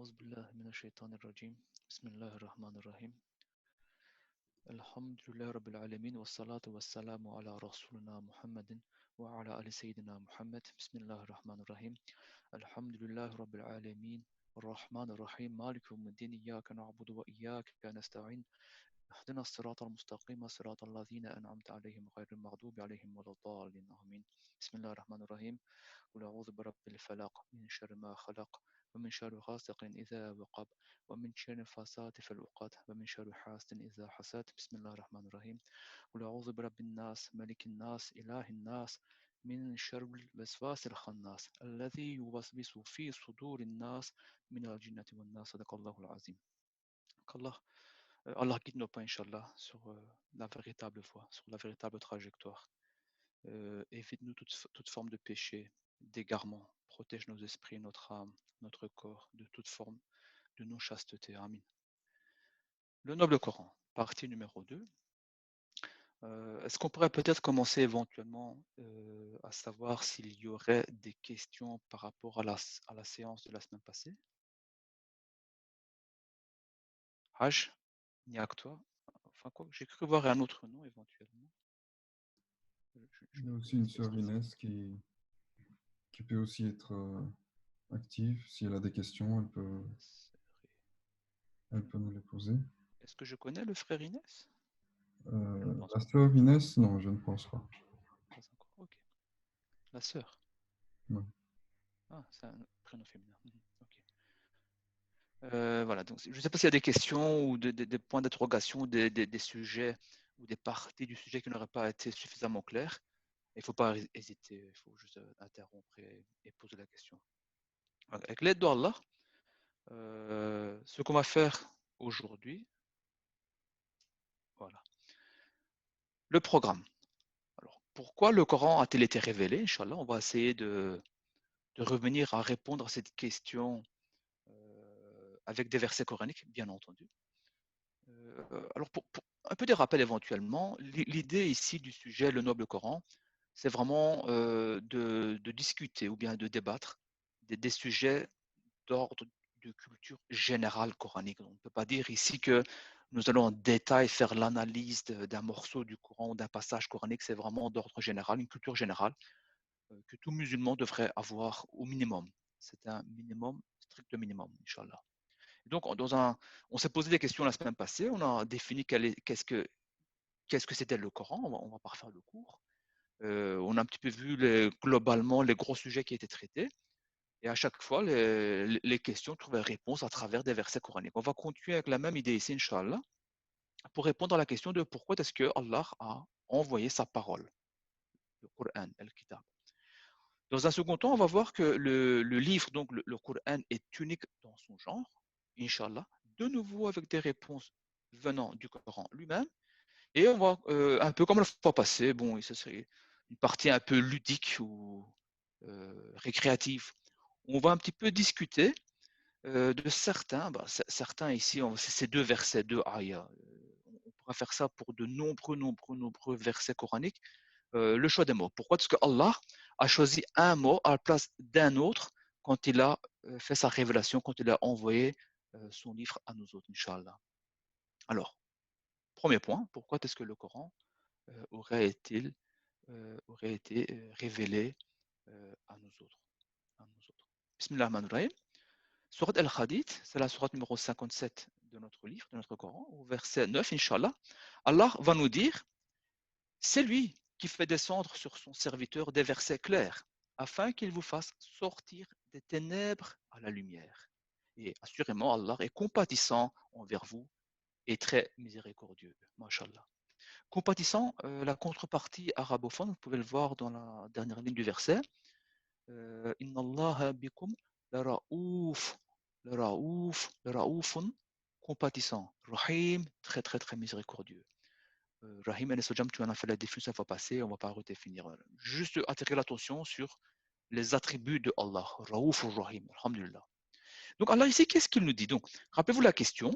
أعوذ بالله من الشيطان الرجيم بسم الله الرحمن الرحيم الحمد لله رب العالمين والصلاة والسلام على رسولنا محمد وعلى آل سيدنا محمد بسم الله الرحمن الرحيم الحمد لله رب العالمين الرحمن الرحيم مالك يوم الدين إياك نعبد وإياك نستعين اهدنا الصراط المستقيم صراط الذين أنعمت عليهم غير المغضوب عليهم ولا الضالين آمين بسم الله الرحمن الرحيم قل أعوذ برب الفلق من شر ما خلق ومن شر غاسق إذا وقب ومن شر الفاسات في العقد ومن شر حاسد إذا حسد بسم الله الرحمن الرحيم قل أعوذ برب الناس ملك الناس إله الناس من شر الوسواس الخناس الذي يوسوس في صدور الناس من الجنة والناس صدق الله العظيم. qu'Allah, Allah guide nos pas, Inch'Allah, sur la véritable voie, sur la véritable trajectoire. Évite-nous toute forme de péché, d'égarement. Protège nos esprits, notre âme, notre corps, de toute forme de non-chasteté. Amin. Le noble Coran, partie numéro 2. Est-ce qu'on pourrait peut-être commencer éventuellement à savoir s'il y aurait des questions par rapport à la séance de la semaine passée? Haj, il n'y a que toi. Enfin, quoi, j'ai cru voir un autre nom éventuellement. Il y a aussi une sœur Inès qui peut aussi être active. Si elle a des questions, elle peut nous les poser. Est-ce que je connais le frère Inès? Je ne pense La pas. sœur Inès, non, je ne pense pas. Pas encore. Ok. La sœur. Non. Ah, c'est un prénom féminin. Ok. Voilà. Donc, je ne sais pas s'il y a des questions ou des points d'interrogation, des sujets ou des parties du sujet qui n'auraient pas été suffisamment clairs. Il ne faut pas hésiter. Il faut juste interrompre et poser la question. Avec l'aide d'Allah, ce qu'on va faire aujourd'hui, voilà. Le programme. Alors, pourquoi le Coran a-t-il été révélé? Inch'Allah, on va essayer de revenir à répondre à cette question avec des versets coraniques, bien entendu. Alors, pour un peu des rappels éventuellement, l'idée ici du sujet, le noble Coran, c'est vraiment de discuter ou bien de débattre des sujets d'ordre de culture générale coranique. On ne peut pas dire ici que nous allons en détail faire l'analyse d'un morceau du Coran ou d'un passage coranique, c'est vraiment d'ordre général, une culture générale que tout musulman devrait avoir au minimum. C'est un minimum, strict minimum, Inch'Allah. Donc, on s'est posé des questions la semaine passée, on a défini qu'est-ce que c'était le Coran, on va pas refaire le cours. On a un petit peu vu globalement les gros sujets qui étaient traités. Et à chaque fois, les questions trouvaient réponse à travers des versets coraniques. On va continuer avec la même idée ici, Inch'Allah, pour répondre à la question de pourquoi est-ce que Allah a envoyé sa parole, le Coran, le Kitab. Dans un second temps, on va voir que le livre, donc le Coran, est unique dans son genre, Inch'Allah, de nouveau avec des réponses venant du Coran lui-même. Et on va, un peu comme la fois passée, bon, ce serait une partie un peu ludique ou récréative. On va un petit peu discuter de certains ici, c'est ces deux versets, deux ayats. On pourra faire ça pour de nombreux versets coraniques. Le choix des mots. Pourquoi? Parce que Allah a choisi un mot à la place d'un autre quand il a fait sa révélation, quand il a envoyé son livre à nous autres, Inch'Allah. Alors, premier point, pourquoi est-ce que le Coran aurait été révélé à nous autres? Bismillah ar-Rahman ar-Rahim. Surat Al-Hadid, c'est la surat numéro 57 de notre livre, de notre Coran, au verset 9, Inch'Allah. Allah va nous dire, c'est lui qui fait descendre sur son serviteur des versets clairs, afin qu'il vous fasse sortir des ténèbres à la lumière. Et assurément, Allah est compatissant envers vous et très miséricordieux. Masha'Allah. Compatissant, la contrepartie arabophone, vous pouvez le voir dans la dernière ligne du verset. Inna Allah bikum la ra'ouf, raoufun, compatissant. Rahim, très miséricordieux. Rahim et Sojam, tu en as fait la définition, ça va passer, on ne va pas redéfinir. Juste attirer l'attention sur les attributs de Allah. Raouf ou Rahim, alhamdulillah. Donc Allah ici, qu'est-ce qu'il nous dit? Donc, rappelez-vous la question,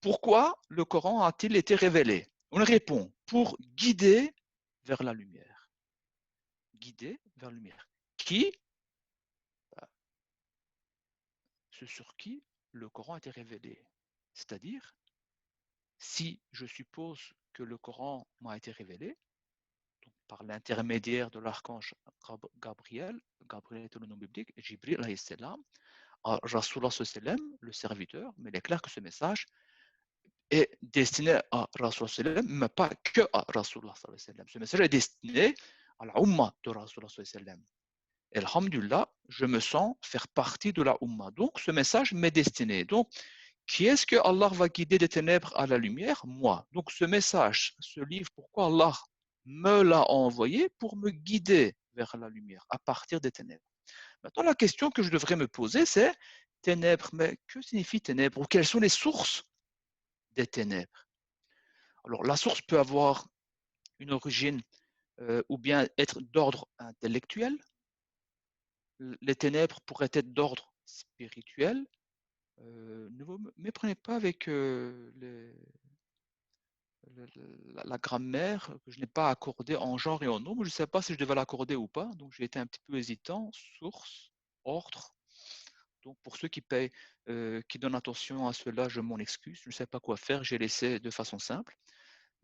pourquoi le Coran a-t-il été révélé? On répond, pour guider vers la lumière. Guider vers la lumière. Qui? Ce sur qui le Coran a été révélé. C'est-à-dire, si je suppose que le Coran m'a été révélé, donc par l'intermédiaire de l'archange Gabriel, Gabriel est le nom biblique, Jibril, à Rasulullah, le serviteur, mais il est clair que ce message est destiné à Rasulullah, mais pas que à Rasulullah. Ce message est destiné à la Ummah de Rasulullah. Et alhamdulillah, je me sens faire partie de la Ummah. Donc, ce message m'est destiné. Donc, qui est-ce que Allah va guider des ténèbres à la lumière? Moi. Donc, ce message, ce livre, pourquoi Allah me l'a envoyé? Pour me guider vers la lumière, à partir des ténèbres. Maintenant, la question que je devrais me poser, c'est ténèbres, mais que signifie ténèbres? Ou quelles sont les sources des ténèbres? Alors, la source peut avoir une origine ou bien être d'ordre intellectuel. Les ténèbres pourraient être d'ordre spirituel. Ne vous méprenez pas avec la grammaire que je n'ai pas accordée en genre et en nombre. Je ne sais pas si je devais l'accorder ou pas, donc j'ai été un petit peu hésitant. Source, ordre. Donc pour ceux qui donnent attention à cela, je m'en excuse. Je ne sais pas quoi faire, j'ai laissé de façon simple.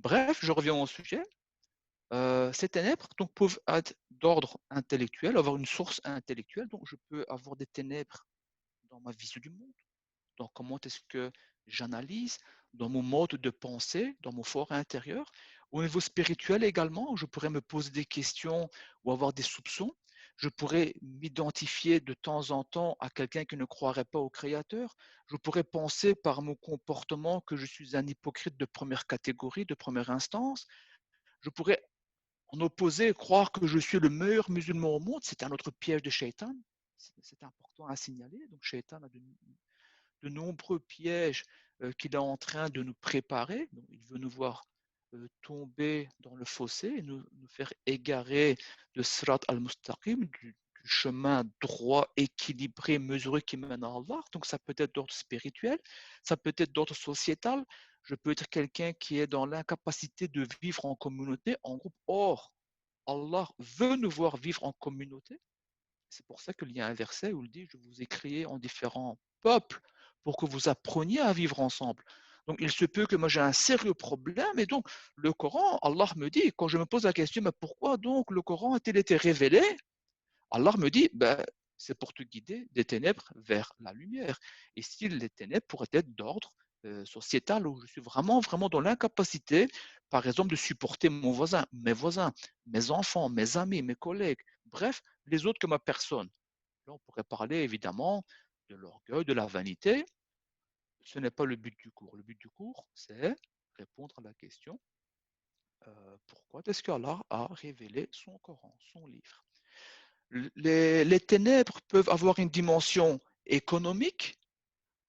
Bref, je reviens au sujet. Ces ténèbres donc, peuvent être d'ordre intellectuel, avoir une source intellectuelle. Donc je peux avoir des ténèbres dans ma vision du monde. Donc, comment est-ce que j'analyse dans mon mode de pensée, dans mon fort intérieur. Au niveau spirituel également, je pourrais me poser des questions ou avoir des soupçons. Je pourrais m'identifier de temps en temps à quelqu'un qui ne croirait pas au Créateur. Je pourrais penser par mon comportement que je suis un hypocrite de première catégorie, de première instance. Je pourrais en opposé croire que je suis le meilleur musulman au monde. C'est un autre piège de Shaitan. C'est important à signaler. Donc, Shaitan a de nombreux pièges qu'il est en train de nous préparer. Donc, il veut nous voir tomber dans le fossé et nous faire égarer de Sirat al-Mustaqim, du chemin droit, équilibré, mesuré qui mène à Allah. Donc ça peut être d'ordre spirituel, ça peut être d'ordre sociétal. Je peux être quelqu'un qui est dans l'incapacité de vivre en communauté, en groupe. Or, Allah veut nous voir vivre en communauté. C'est pour ça qu'il y a un verset où il dit, je vous ai créé en différents peuples pour que vous appreniez à vivre ensemble. Donc, il se peut que moi j'ai un sérieux problème. Et donc, le Coran, Allah me dit, quand je me pose la question, mais pourquoi donc le Coran a-t-il été révélé? Allah me dit, ben, c'est pour te guider des ténèbres vers la lumière. Et si les ténèbres pourraient être d'ordre sociétal, où je suis vraiment, vraiment dans l'incapacité, par exemple, de supporter mon voisin, mes enfants, mes amis, mes collègues, bref, les autres que ma personne. Là, on pourrait parler évidemment de l'orgueil, de la vanité. Ce n'est pas le but du cours. Le but du cours, c'est répondre à la question pourquoi est-ce qu'Allah a révélé son Coran, son livre. Les ténèbres peuvent avoir une dimension économique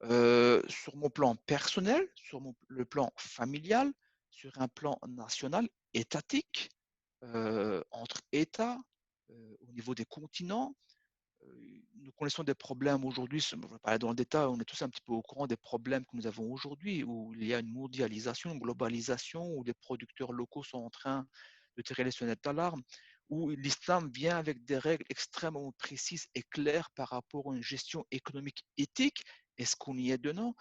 sur mon plan personnel, sur le plan familial, sur un plan national, étatique, entre États, au niveau des continents. Nous connaissons des problèmes aujourd'hui, on va parler dans le détail, on est tous un petit peu au courant des problèmes que nous avons aujourd'hui, où il y a une mondialisation, une globalisation, où les producteurs locaux sont en train de tirer les sonnettes d'alarme, où l'islam vient avec des règles extrêmement précises et claires par rapport à une gestion économique éthique. Est-ce qu'on y est dedans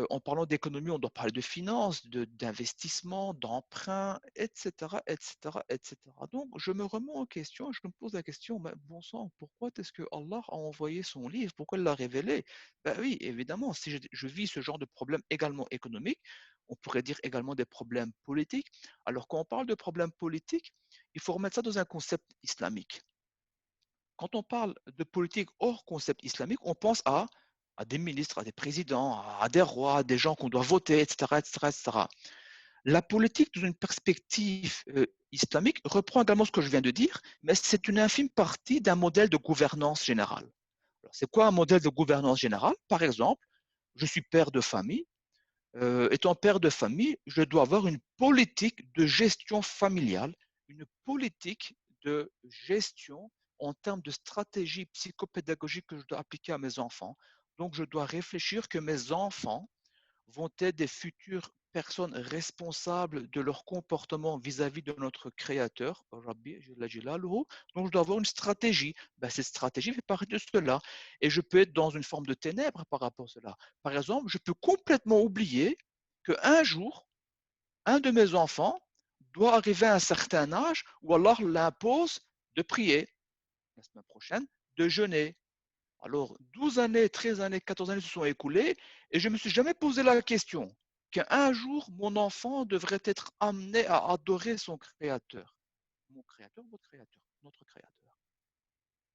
en parlant d'économie, on doit parler de finances, d'investissement, d'emprunt, etc., etc., etc. Donc, je me remets en question, je me pose la question, mais bon sang, pourquoi est-ce que Allah a envoyé son livre? Pourquoi il l'a révélé? Ben oui, évidemment, si je vis ce genre de problème également économique, on pourrait dire également des problèmes politiques. Alors, quand on parle de problèmes politiques, il faut remettre ça dans un concept islamique. Quand on parle de politique hors concept islamique, on pense à des ministres, à des présidents, à des rois, à des gens qu'on doit voter, etc., etc., etc. La politique, dans une perspective islamique, reprend également ce que je viens de dire, mais c'est une infime partie d'un modèle de gouvernance générale. C'est quoi un modèle de gouvernance générale? Par exemple, je suis père de famille. Étant père de famille, je dois avoir une politique de gestion familiale, une politique de gestion en termes de stratégie psychopédagogique que je dois appliquer à mes enfants. Donc, je dois réfléchir que mes enfants vont être des futurs personnes responsables de leur comportement vis-à-vis de notre Créateur, Rabbi Jalla Jalaluhu. Donc, je dois avoir une stratégie. Ben, cette stratégie fait partie de cela. Et je peux être dans une forme de ténèbres par rapport à cela. Par exemple, je peux complètement oublier qu'un jour, un de mes enfants doit arriver à un certain âge où Allah l'impose de prier. La semaine prochaine, de jeûner. Alors, 12 années, 13 années, 14 années se sont écoulées et je ne me suis jamais posé la question qu'un jour, mon enfant devrait être amené à adorer son Créateur. Mon Créateur, votre Créateur, notre Créateur.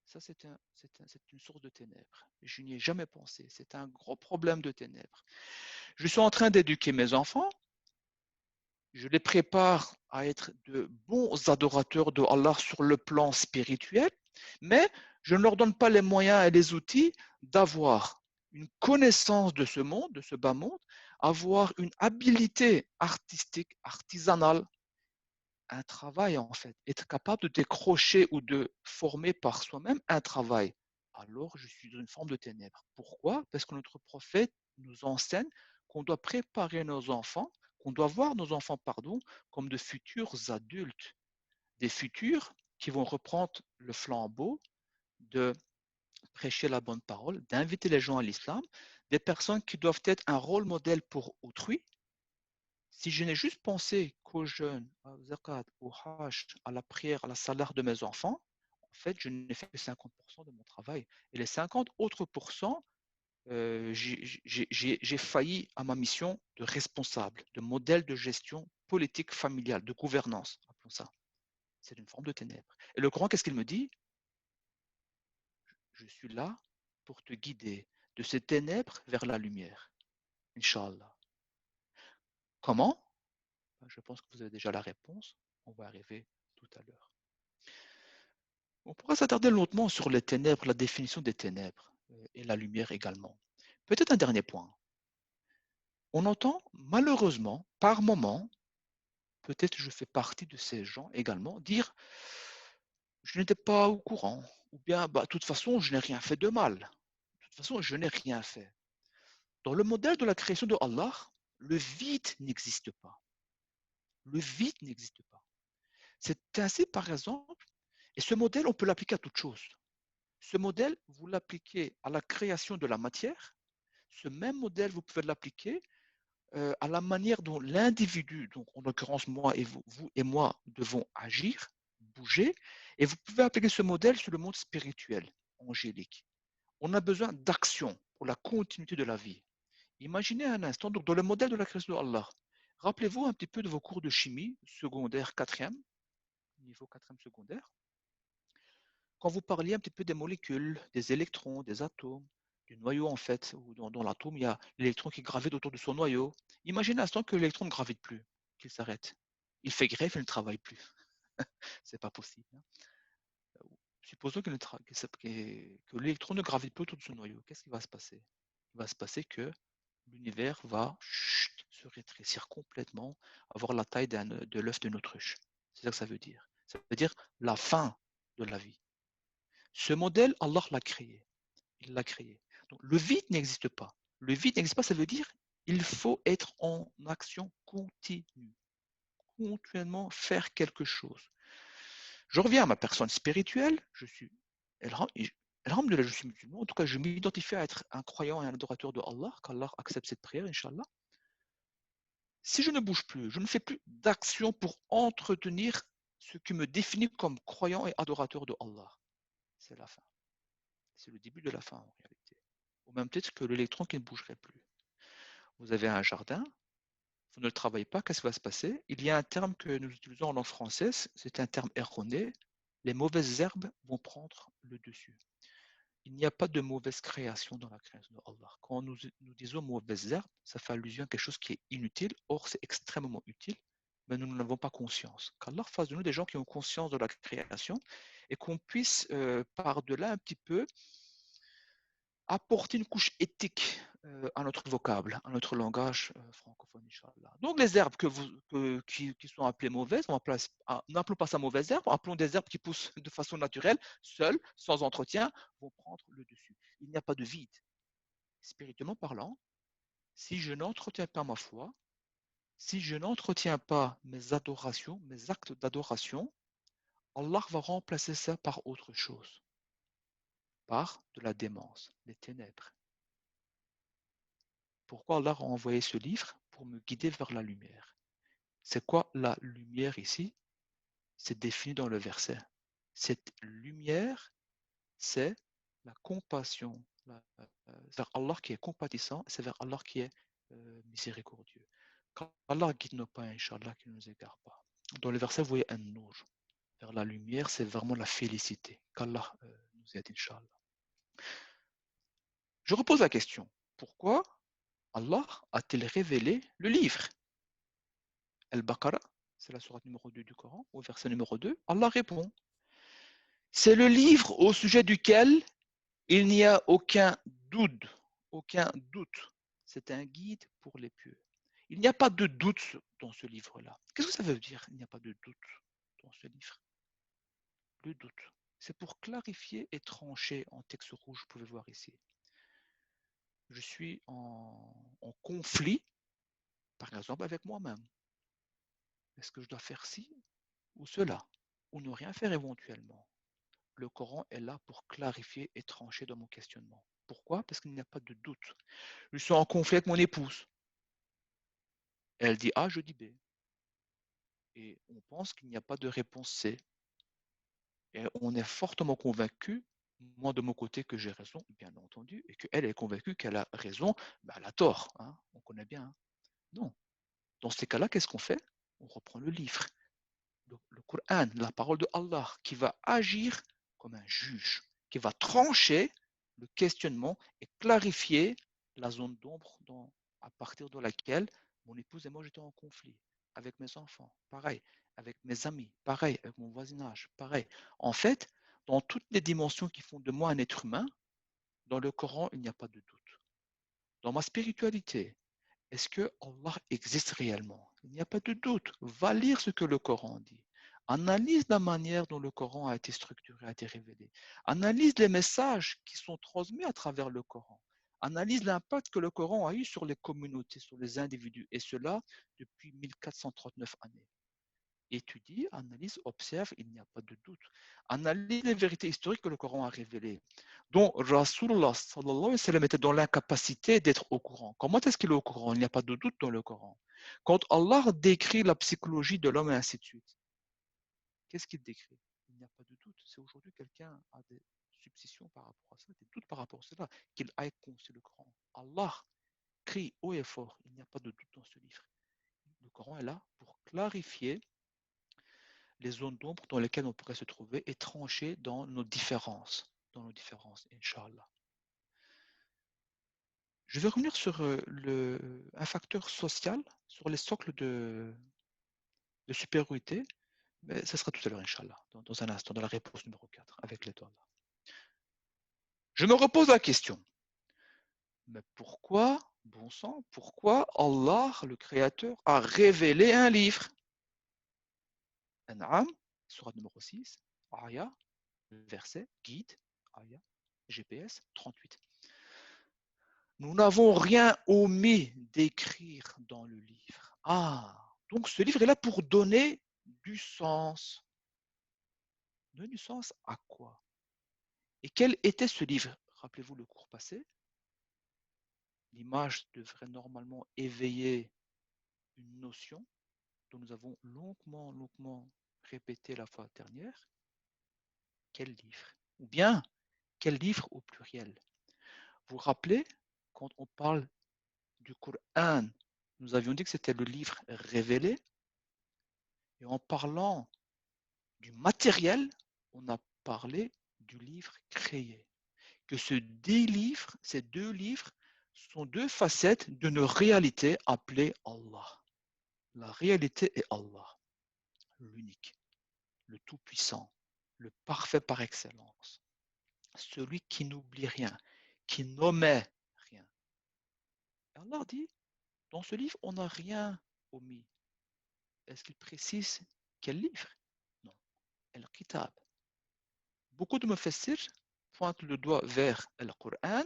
Ça, c'est une source de ténèbres. Je n'y ai jamais pensé. C'est un gros problème de ténèbres. Je suis en train d'éduquer mes enfants. Je les prépare à être de bons adorateurs de Allah sur le plan spirituel, mais je ne leur donne pas les moyens et les outils d'avoir une connaissance de ce monde, de ce bas monde, avoir une habilité artistique, artisanale, un travail en fait, être capable de décrocher ou de former par soi-même un travail. Alors je suis dans une forme de ténèbres. Pourquoi? Parce que notre prophète nous enseigne qu'on doit préparer nos enfants, qu'on doit voir nos enfants, pardon, comme de futurs adultes, des futurs qui vont reprendre le flambeau de prêcher la bonne parole, d'inviter les gens à l'islam, des personnes qui doivent être un rôle modèle pour autrui. Si je n'ai juste pensé qu'au jeûne, au zakat, au hajj, à la prière, à la salaire de mes enfants, en fait, je n'ai fait que 50% de mon travail. Et les 50 autres pourcents, j'ai failli à ma mission de responsable, de modèle de gestion politique familiale, de gouvernance, appelons ça. C'est une forme de ténèbres. Et le Coran, qu'est-ce qu'il me dit? Je suis là pour te guider de ces ténèbres vers la lumière. Inch'Allah. Comment? Je pense que vous avez déjà la réponse. On va arriver tout à l'heure. On pourra s'attarder longuement sur les ténèbres, la définition des ténèbres et la lumière également. Peut-être un dernier point. On entend malheureusement, par moment, peut-être je fais partie de ces gens également, dire je n'étais pas au courant, ou bien de toute façon je n'ai rien fait de mal. De toute façon je n'ai rien fait. Dans le modèle de la création de Allah, le vide n'existe pas. Le vide n'existe pas. C'est ainsi, par exemple, et ce modèle, on peut l'appliquer à toute chose. Ce modèle, vous l'appliquez à la création de la matière. Ce même modèle, vous pouvez l'appliquer à la manière dont l'individu, donc en l'occurrence moi et vous et moi, devons agir, bouger. Et vous pouvez appliquer ce modèle sur le monde spirituel, angélique. On a besoin d'action pour la continuité de la vie. Imaginez un instant, donc dans le modèle de la création de Allah, rappelez-vous un petit peu de vos cours de chimie, secondaire, quatrième, niveau quatrième secondaire. Quand vous parliez un petit peu des molécules, des électrons, des atomes, du noyau en fait, où dans l'atome, il y a l'électron qui gravite autour de son noyau. Imaginez un instant que l'électron ne gravite plus, qu'il s'arrête. Il fait grève, il ne travaille plus. C'est pas possible. Hein. Supposons que l'électron ne gravite plus autour de son noyau. Qu'est-ce qui va se passer? Il va se passer que l'univers va se rétrécir complètement, avoir la taille de l'œuf de l'autruche. C'est ça que ça veut dire. Ça veut dire la fin de la vie. Ce modèle, Allah l'a créé. Il l'a créé. Donc, le vide n'existe pas. Le vide n'existe pas, ça veut dire il faut être en action continue, continuellement faire quelque chose. Je reviens à ma personne spirituelle, je suis, alhamdoulilah, je suis musulman, en tout cas je m'identifie à être un croyant et un adorateur de Allah, qu'Allah accepte cette prière, Inch'Allah. Si je ne bouge plus, je ne fais plus d'action pour entretenir ce qui me définit comme croyant et adorateur de Allah, c'est la fin. C'est le début de la fin en réalité. Au même titre que l'électron qui ne bougerait plus. Vous avez un jardin, vous ne le travaillez pas, qu'est-ce qui va se passer? Il y a un terme que nous utilisons en langue française, c'est un terme erroné. Les mauvaises herbes vont prendre le dessus. Il n'y a pas de mauvaise création dans la création de Allah. Quand nous disons mauvaises herbes, ça fait allusion à quelque chose qui est inutile, or c'est extrêmement utile, mais nous n'en avons pas conscience. Qu'Allah fasse de nous des gens qui ont conscience de la création et qu'on puisse, par-delà un petit peu, apporter une couche éthique à notre vocable, à notre langage francophone, Inch'Allah. Donc les herbes qui sont appelées mauvaises, n'appelons pas ça mauvaises herbes, appelons des herbes qui poussent de façon naturelle, seules, sans entretien, vont prendre le dessus. Il n'y a pas de vide. Spirituellement parlant, si je n'entretiens pas ma foi, Si je n'entretiens pas mes adorations, mes actes d'adoration, Allah va remplacer ça par autre chose, par de la démence, les ténèbres. Pourquoi Allah a envoyé ce livre? Pour me guider vers la lumière. C'est quoi la lumière ici? C'est défini dans le verset. Cette lumière, c'est la compassion. C'est vers Allah qui est compatissant, c'est vers Allah qui est miséricordieux. Quand Allah guide nos pas, Inch'Allah, qu'il ne nous égare pas. Dans le verset, vous voyez un nour. Vers la lumière, c'est vraiment la félicité. Qu'Allah nous aide, Inch'Allah. Je repose la question. Pourquoi Allah a-t-il révélé le livre? Al-Baqarah, c'est la sourate numéro 2 du Coran, au verset numéro 2, Allah répond. C'est le livre au sujet duquel il n'y a aucun doute. Aucun doute. C'est un guide pour les pieux. Il n'y a pas de doute dans ce livre-là. Qu'est-ce que ça veut dire, il n'y a pas de doute dans ce livre? Le doute. C'est pour clarifier et trancher en texte rouge, vous pouvez voir ici. Je suis en conflit, par exemple, avec moi-même. Est-ce que je dois faire ci ou cela? Ou ne rien faire éventuellement? Le Coran est là pour clarifier et trancher dans mon questionnement. Pourquoi? Parce qu'il n'y a pas de doute. Je suis en conflit avec mon épouse. Elle dit A, je dis B. Et on pense qu'il n'y a pas de réponse C. Et on est fortement convaincu, moi de mon côté, que j'ai raison, bien entendu, et qu'elle est convaincue qu'elle a raison, mais elle a tort. Hein, on connaît bien. Hein. Non. Dans ces cas-là, qu'est-ce qu'on fait? On reprend le livre, le Coran, la parole de Allah, qui va agir comme un juge, qui va trancher le questionnement et clarifier la zone d'ombre à partir de laquelle mon épouse et moi j'étais en conflit. Avec mes enfants, pareil. Avec mes amis, pareil. Avec mon voisinage, pareil. En fait, dans toutes les dimensions qui font de moi un être humain, dans le Coran, il n'y a pas de doute. Dans ma spiritualité, est-ce que Allah existe réellement? Il n'y a pas de doute. Va lire ce que le Coran dit. Analyse la manière dont le Coran a été structuré, a été révélé. Analyse les messages qui sont transmis à travers le Coran. Analyse l'impact que le Coran a eu sur les communautés, sur les individus, et cela depuis 1439 années. Étudie, analyse, observe, il n'y a pas de doute. Analyse les vérités historiques que le Coran a révélées, dont Rasulullah sallallahu alayhi wa sallam était dans l'incapacité d'être au courant. Comment est-ce qu'il est au courant? Il n'y a pas de doute dans le Coran. Quand Allah décrit la psychologie de l'homme et ainsi de suite, qu'est-ce qu'il décrit? Il n'y a pas de doute. Si aujourd'hui quelqu'un a des substitutions par rapport à ça, des doutes par rapport à cela, qu'il aille consulter le Coran. Allah crie haut et fort, il n'y a pas de doute dans ce livre. Le Coran est là pour clarifier les zones d'ombre dans lesquelles on pourrait se trouver et trancher dans nos différences, Inch'Allah. Je vais revenir sur un facteur social, sur les socles de supériorité, mais ce sera tout à l'heure, Inch'Allah, dans un instant, dans la réponse numéro 4, avec l'étoile. Je me repose la question, mais pourquoi, bon sang, pourquoi Allah, le Créateur, a révélé un livre? An'am, sourate numéro 6, Aya, verset, guide, Aya, GPS 38. Nous n'avons rien omis d'écrire dans le livre. Ah, donc ce livre est là pour donner du sens. Donner du sens à quoi? Et quel était ce livre? Rappelez-vous le cours passé. L'image devrait normalement éveiller une notion dont nous avons longuement répété la fois dernière. Quel livre? Ou bien, quel livre au pluriel? Vous vous rappelez, quand on parle du Coran, nous avions dit que c'était le livre révélé. Et en parlant du matériel, on a parlé du livre créé. Que ces deux livres sont deux facettes d'une réalité appelée Allah. La réalité est Allah, l'unique, le tout-puissant, le parfait par excellence, celui qui n'oublie rien, qui n'omet rien. Et Allah dit, dans ce livre, on n'a rien omis. Est-ce qu'il précise quel livre? Non, Al-Kitab. Beaucoup de mufassirs pointent le doigt vers le Coran.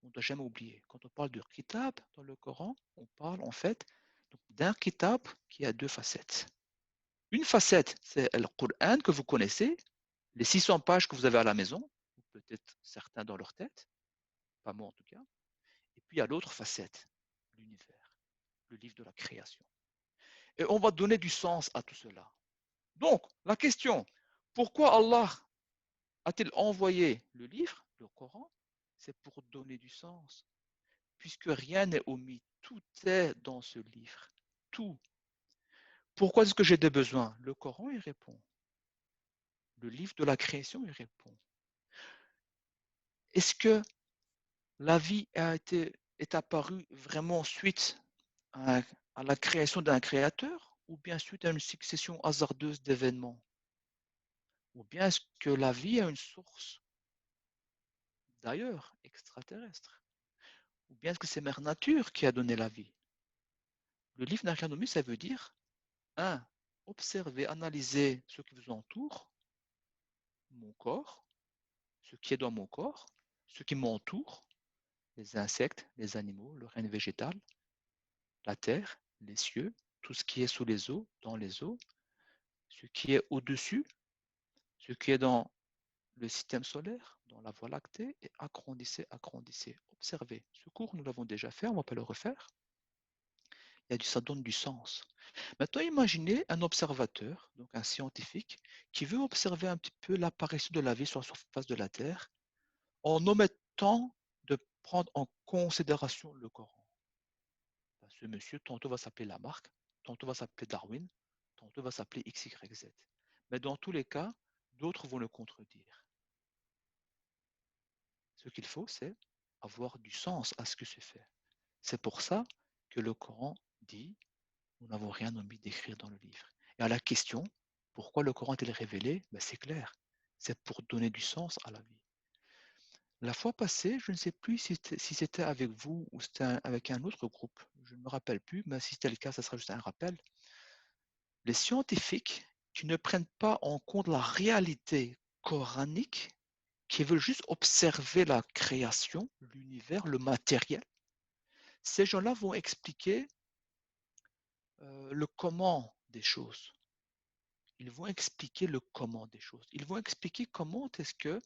On ne doit jamais oublier. Quand on parle de kitab dans le Coran, on parle en fait D'un kitab qui a deux facettes. Une facette, c'est le Coran que vous connaissez, les 600 pages que vous avez à la maison, ou peut-être certains dans leur tête, pas moi en tout cas. Et puis il y a l'autre facette, l'univers, le livre de la création. Et on va donner du sens à tout cela. Donc, la question, pourquoi Allah a-t-il envoyé le livre, le Coran? C'est pour donner du sens, puisque rien n'est omis, tout est dans ce livre, tout. Pourquoi est-ce que j'ai des besoins? Le Coran y répond. Le livre de la création y répond. Est-ce que la vie est apparue vraiment suite à, à la création d'un créateur ou bien suite à une succession hasardeuse d'événements? Ou bien est-ce que la vie a une source d'ailleurs, extraterrestre? Ou bien est-ce que c'est Mère Nature qui a donné la vie? Le livre n'a rien nommé, ça veut dire, un, observez, analysez ce qui vous entoure, mon corps, ce qui est dans mon corps, ce qui m'entoure, les insectes, les animaux, le règne végétal, la terre, les cieux, tout ce qui est sous les eaux, dans les eaux, ce qui est au-dessus, ce qui est dans le système solaire, dans la Voie lactée, et agrandissez, agrandissez. Observez. Ce cours, nous l'avons déjà fait, on va pas le refaire. Ça donne du sens. Maintenant, imaginez un observateur, donc un scientifique, qui veut observer un petit peu l'apparition de la vie sur la surface de la Terre en omettant de prendre en considération le Coran. Ce monsieur, tantôt va s'appeler Lamarck, tantôt va s'appeler Darwin, tantôt va s'appeler X, Y, Z. Mais dans tous les cas, d'autres vont le contredire. Ce qu'il faut, c'est avoir du sens à ce que c'est fait. C'est pour ça que le Coran dit, nous n'avons rien omis d'écrire dans le livre. Et à la question, pourquoi le Coran est-il révélé? Ben, c'est clair, c'est pour donner du sens à la vie. La fois passée, je ne sais plus si c'était avec vous ou c'était avec un autre groupe, je ne me rappelle plus, mais si c'était le cas, ça sera juste un rappel. Les scientifiques qui ne prennent pas en compte la réalité coranique, qui veulent juste observer la création, l'univers, le matériel, ces gens-là vont expliquer le comment des choses. Ils vont expliquer le comment des choses. Ils vont expliquer comment est-ce que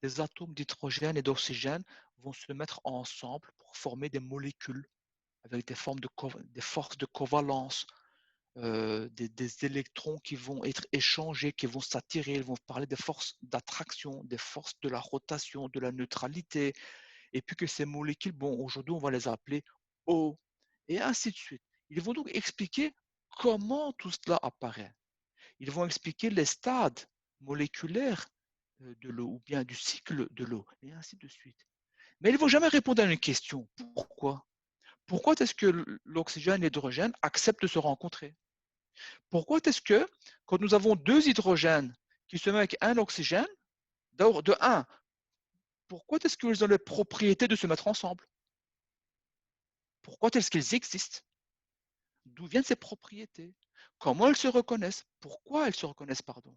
les atomes d'hydrogène et d'oxygène vont se mettre ensemble pour former des molécules avec des forces de covalence, des électrons qui vont être échangés, qui vont s'attirer. Ils vont parler des forces d'attraction, des forces de la rotation, de la neutralité. Et puis que ces molécules, bon, aujourd'hui, on va les appeler eau, et ainsi de suite. Ils vont donc expliquer comment tout cela apparaît. Ils vont expliquer les stades moléculaires de l'eau ou bien du cycle de l'eau, et ainsi de suite. Mais ils ne vont jamais répondre à une question. Pourquoi? Pourquoi est-ce que l'oxygène et l'hydrogène acceptent de se rencontrer? Pourquoi est-ce que quand nous avons deux hydrogènes qui se mettent avec un oxygène, d'abord, de un, pourquoi est-ce qu'ils ont les propriétés de se mettre ensemble? Pourquoi est-ce qu'ils existent? D'où viennent ces propriétés? Comment elles se reconnaissent? Pourquoi elles se reconnaissent, pardon?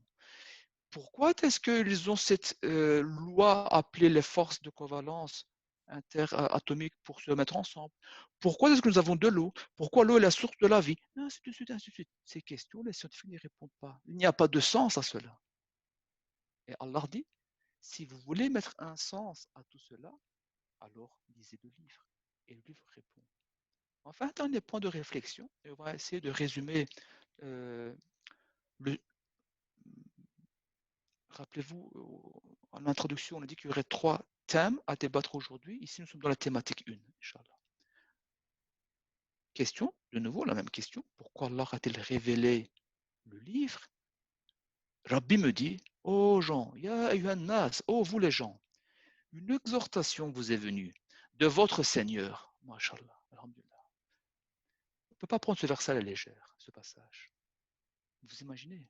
Pourquoi est-ce qu'ils ont cette loi appelée les forces de covalence interatomiques pour se mettre ensemble? Pourquoi est-ce que nous avons de l'eau? Pourquoi l'eau est la source de la vie? Ainsi de suite, ainsi de suite. Ces questions, les scientifiques n'y répondent pas. Il n'y a pas de sens à cela. Et Allah dit, si vous voulez mettre un sens à tout cela, alors lisez le livre. Et le livre répond. Enfin, un dernier point de réflexion, et on va essayer de résumer euh, le, rappelez-vous, en introduction, on a dit qu'il y aurait trois thèmes à débattre aujourd'hui. Ici, nous sommes dans la thématique 1, Inch'Allah. Question, de nouveau, la même question. Pourquoi Allah a-t-il révélé le livre? Rabbi me dit, oh gens, ya ayyuhan nas, oh vous les gens, une exhortation vous est venue de votre Seigneur. Masha'Allah, alhamdulillah. On ne peut pas prendre ce verset à la légère, ce passage. Vous imaginez?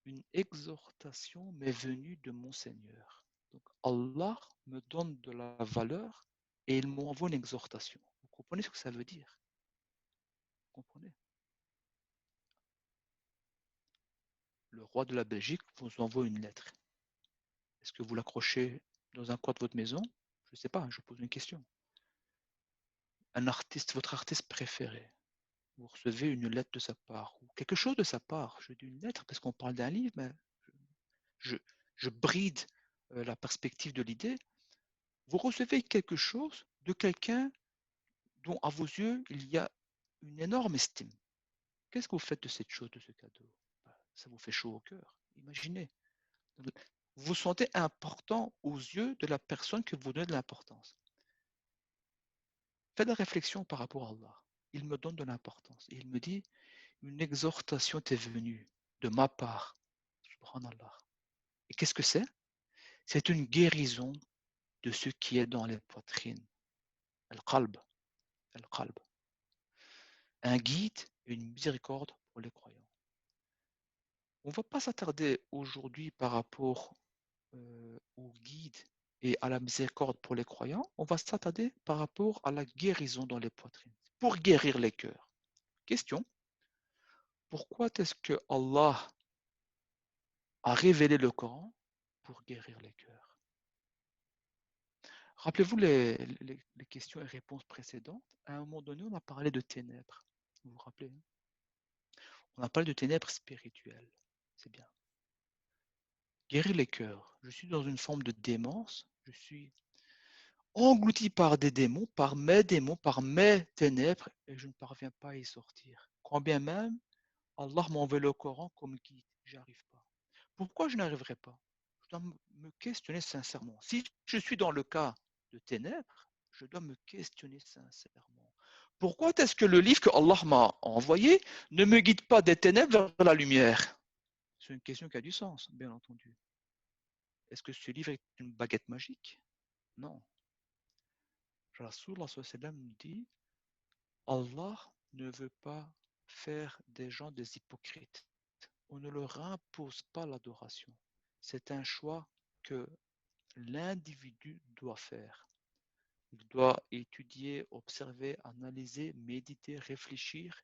Une exhortation m'est venue de mon Seigneur. Donc Allah me donne de la valeur et il m'envoie une exhortation. Vous comprenez ce que ça veut dire? Vous comprenez? Le roi de la Belgique vous envoie une lettre. Est-ce que vous l'accrochez dans un coin de votre maison? Je ne sais pas, je pose une question. Un artiste, votre artiste préféré, vous recevez une lettre de sa part, ou quelque chose de sa part. Je dis une lettre parce qu'on parle d'un livre, mais je, je bride la perspective de l'idée. Vous recevez quelque chose de quelqu'un dont, à vos yeux, il y a une énorme estime. Qu'est-ce que vous faites de cette chose, de ce cadeau? Ça vous fait chaud au cœur. Imaginez. Vous vous sentez important aux yeux de la personne que vous donnez de l'importance. Faites la réflexion par rapport à Allah. Il me donne de l'importance. Et il me dit, une exhortation t'est venue de ma part. Subhanallah. Et qu'est-ce que c'est? C'est une guérison de ce qui est dans les poitrines. Al-qalb. Al-qalb. Un guide et une miséricorde pour les croyants. On ne va pas s'attarder aujourd'hui par rapport au guide et à la miséricorde pour les croyants. On va s'attarder par rapport à la guérison dans les poitrines. Pour guérir les cœurs. Question. Pourquoi est-ce que Allah a révélé le Coran pour guérir les cœurs? Rappelez-vous les questions et réponses précédentes. À un moment donné, on a parlé de ténèbres. Vous vous rappelez? On a parlé de ténèbres spirituelles. C'est bien. Guérir les cœurs. Je suis dans une forme de démence. Je suis englouti par des démons, par mes ténèbres, et je ne parviens pas à y sortir. Quand bien même, Allah m'a envoyé le Coran comme guide. Je n'arrive pas. Pourquoi je n'arriverai pas? Je dois me questionner sincèrement. Si je suis dans le cas de ténèbres, je dois me questionner sincèrement. Pourquoi est-ce que le livre que Allah m'a envoyé ne me guide pas des ténèbres vers la lumière? C'est une question qui a du sens, bien entendu. Est-ce que ce livre est une baguette magique? Non. Rasulullah nous dit, Allah ne veut pas faire des gens des hypocrites. On ne leur impose pas l'adoration. C'est un choix que l'individu doit faire. Il doit étudier, observer, analyser, méditer, réfléchir,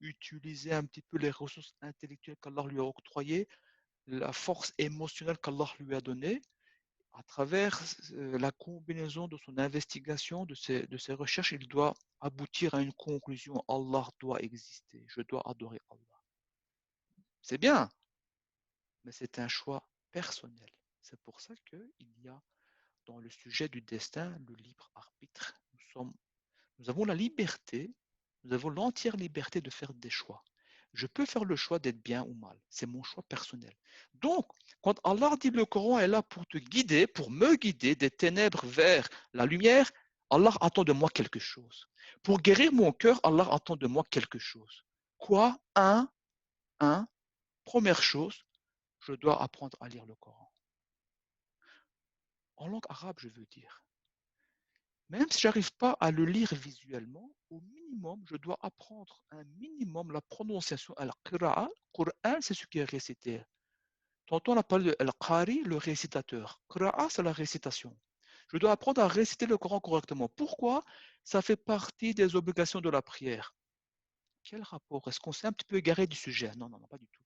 utiliser un petit peu les ressources intellectuelles qu'Allah lui a octroyées, la force émotionnelle qu'Allah lui a donnée, à travers la combinaison de son investigation, de ses recherches, il doit aboutir à une conclusion. Allah doit exister. Je dois adorer Allah. C'est bien, mais c'est un choix personnel. C'est pour ça qu'il y a dans le sujet du destin le libre arbitre. Nous avons la liberté, nous avons l'entière liberté de faire des choix. Je peux faire le choix d'être bien ou mal. C'est mon choix personnel. Donc, quand Allah dit le Coran est là pour te guider, pour me guider des ténèbres vers la lumière, Allah attend de moi quelque chose. Pour guérir mon cœur, Allah attend de moi quelque chose. Quoi? Première chose, je dois apprendre à lire le Coran. En langue arabe, je veux dire. Même si je n'arrive pas à le lire visuellement, au minimum, je dois apprendre un minimum la prononciation. Al-Qira'a, Qur'an, c'est ce qui est récité. Tantôt, on a parlé de Al-Qari, le récitateur. Qira'a, c'est la récitation. Je dois apprendre à réciter le Coran correctement. Pourquoi? Ça fait partie des obligations de la prière. Quel rapport? Est-ce qu'on s'est un petit peu égaré du sujet? Non, non, non, pas du tout.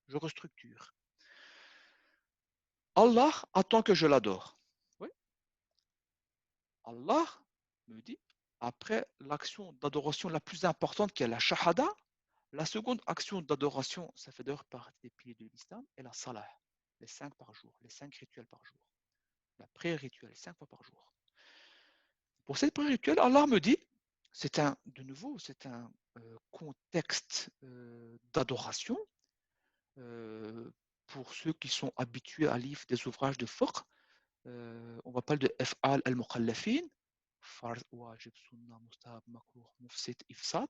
Je restructure. Allah attend que je l'adore. Oui. Allah me dit, après l'action d'adoration la plus importante qui est la shahada, la seconde action d'adoration, ça fait d'ailleurs partie des piliers de l'islam, est la salah, les 5 par jour, les 5 rituels par jour. La prière rituelle, 5 fois par jour. Pour cette prière rituelle, Allah me dit, de nouveau, c'est un contexte d'adoration. Pour ceux qui sont habitués à lire des ouvrages de fiqh, on va parler de F'al al-Mukhallafin, Farz, Wajib, Sunnah, Mustahab, Makruh, Mufsid, Ifsad.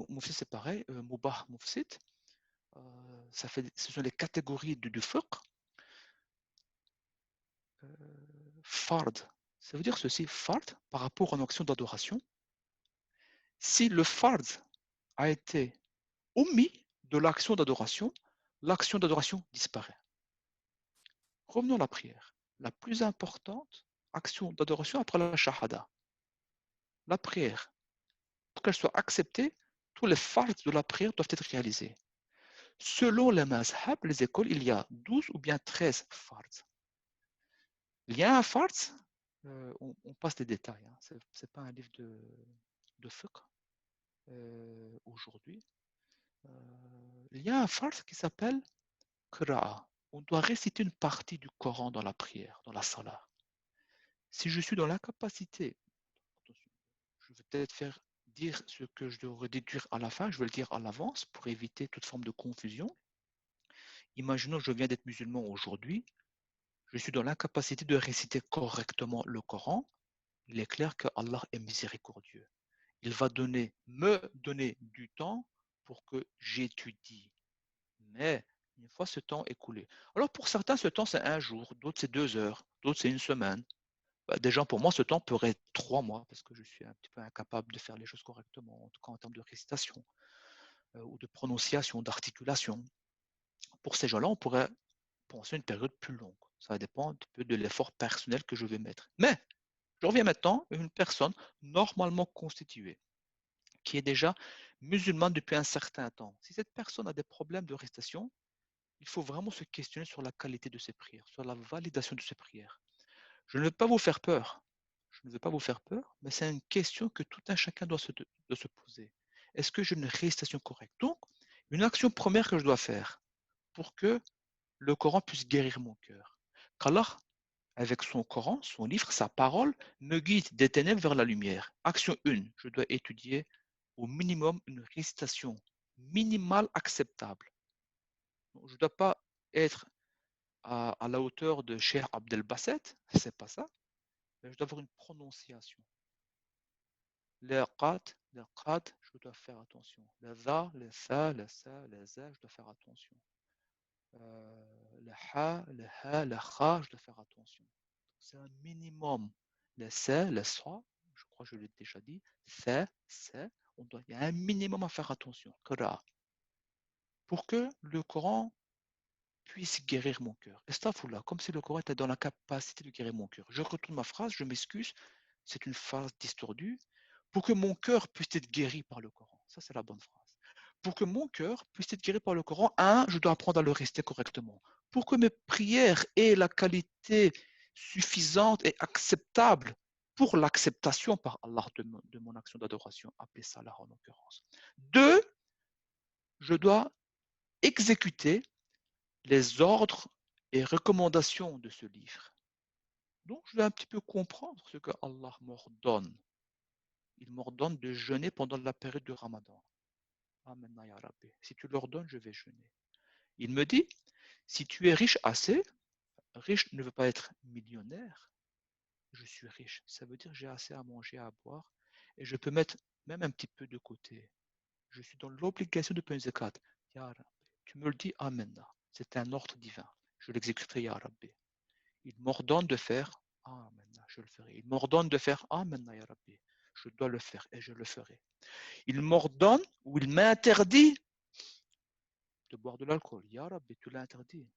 Mufsid, c'est pareil, Mubah, Mufsid. Ce sont les catégories du fiqh. Fard, ça veut dire ceci, fard, par rapport à une action d'adoration. Si le fard a été omis de l'action d'adoration disparaît. Revenons à la prière. La plus importante action d'adoration après la shahada. La prière. Pour qu'elle soit acceptée, tous les fards de la prière doivent être réalisés. Selon les mazhab, les écoles, il y a 12 ou bien 13 fards. Il y a un fard, on passe des détails, hein. Ce n'est pas un livre de fiqh. aujourd'hui, il y a un farce qui s'appelle Qira'a. On doit réciter une partie du Coran dans la prière, dans la salat. Si je suis dans l'incapacité, attention, je vais peut-être faire dire ce que je devrais déduire à la fin, je vais le dire à l'avance pour éviter toute forme de confusion. Imaginons que je viens d'être musulman aujourd'hui, je suis dans l'incapacité de réciter correctement le Coran. Il est clair que Allah est miséricordieux. Il va me donner du temps pour que j'étudie. Mais une fois ce temps écoulé. Alors pour certains, ce temps c'est un jour, d'autres c'est 2 heures, d'autres c'est une semaine. Déjà pour moi, ce temps pourrait être 3 mois parce que je suis un petit peu incapable de faire les choses correctement, en tout cas en termes de récitation ou de prononciation, d'articulation. Pour ces gens-là, on pourrait penser une période plus longue. Ça dépend un petit peu de l'effort personnel que je vais mettre. Mais je reviens maintenant à une personne normalement constituée, qui est déjà musulmane depuis un certain temps. Si cette personne a des problèmes de récitation, il faut vraiment se questionner sur la qualité de ses prières, sur la validation de ses prières. Je ne veux pas vous faire peur. Je ne veux pas vous faire peur, mais c'est une question que tout un chacun doit se poser. Est-ce que j'ai une récitation correcte? Donc, une action première que je dois faire pour que le Coran puisse guérir mon cœur. Qu'Allah, avec son Coran, son livre, sa parole, me guide des ténèbres vers la lumière. Action 1, je dois étudier au minimum une récitation minimale acceptable. Je ne dois pas être à la hauteur de Cheikh Abdel Basset, c'est pas ça, mais je dois avoir une prononciation. Les qad, je dois faire attention. Les za, les sa, les sa, les za, je dois faire attention. Le ha, le ha, le kha, je dois faire attention. C'est un minimum. Le sa, le sa, je crois que je l'ai déjà dit, c'est, il y a un minimum à faire attention. Pour que le Coran puisse guérir mon cœur. Estağfurullah, comme si le Coran était dans la capacité de guérir mon cœur. Je retourne ma phrase, je m'excuse, c'est une phrase distordue. Pour que mon cœur puisse être guéri par le Coran. Ça, c'est la bonne phrase. Pour que mon cœur puisse être guéri par le Coran, je dois apprendre à le réciter correctement. Pour que mes prières aient la qualité suffisante et acceptable pour l'acceptation par Allah de mon action d'adoration, appelez ça la en l'occurrence. 2, je dois exécuter les ordres et recommandations de ce livre. Donc, je vais un petit peu comprendre ce que Allah m'ordonne. Il m'ordonne de jeûner pendant la période du Ramadan. Amen, ya Rabbi. Si tu l'ordonnes, je vais jeûner. Il me dit, si tu es riche assez, riche ne veut pas être millionnaire, je suis riche. Ça veut dire que j'ai assez à manger, à boire, et je peux mettre même un petit peu de côté. Je suis dans l'obligation de payer une zakat. Ya Rabbi, tu me le dis, Amen. C'est un ordre divin. Je l'exécuterai, Ya Rabbi. Il m'ordonne de faire, Amen, je le ferai. Il m'ordonne de faire, Amen, Ya Rabbi. Je dois le faire et je le ferai. Il m'ordonne ou il m'interdit de boire de l'alcool. Ya Rabbi, tu l'as interdit.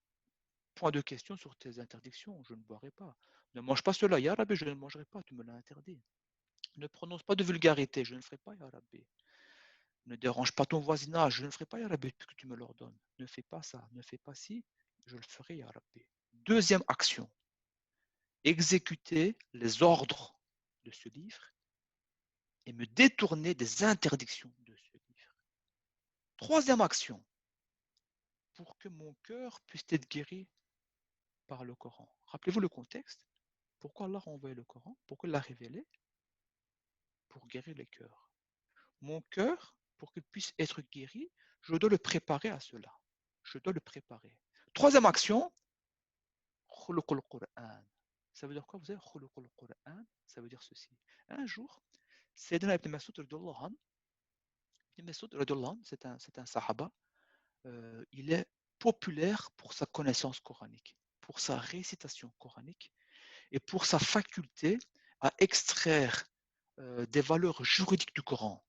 Point de question sur tes interdictions, je ne boirai pas. Ne mange pas cela, Ya Rabbi, je ne mangerai pas, tu me l'as interdit. Ne prononce pas de vulgarité, je ne ferai pas, Ya Rabbi. Ne dérange pas ton voisinage, je ne ferai pas, Ya Rabbi, puisque tu me l'ordonnes. Ne fais pas ça, ne fais pas ci, je le ferai, Ya Rabbi. Deuxième action, exécuter les ordres de ce livre et me détourner des interdictions de ce livre. Troisième action, pour que mon cœur puisse être guéri par le Coran. Rappelez-vous le contexte. Pourquoi Allah a envoyé le Coran? Pourquoi il l'a révélé? Pour guérir les cœurs. Mon cœur, pour qu'il puisse être guéri, je dois le préparer à cela. Je dois le préparer. Troisième action, khuluqul Qur'an. Ça veut dire quoi? Vous savez, khuluqul Qur'an, ça veut dire ceci. Un jour, Sayyidina Ibn Mas'ud, c'est un sahaba, il est populaire pour sa connaissance coranique, pour sa récitation coranique et pour sa faculté à extraire des valeurs juridiques du Coran.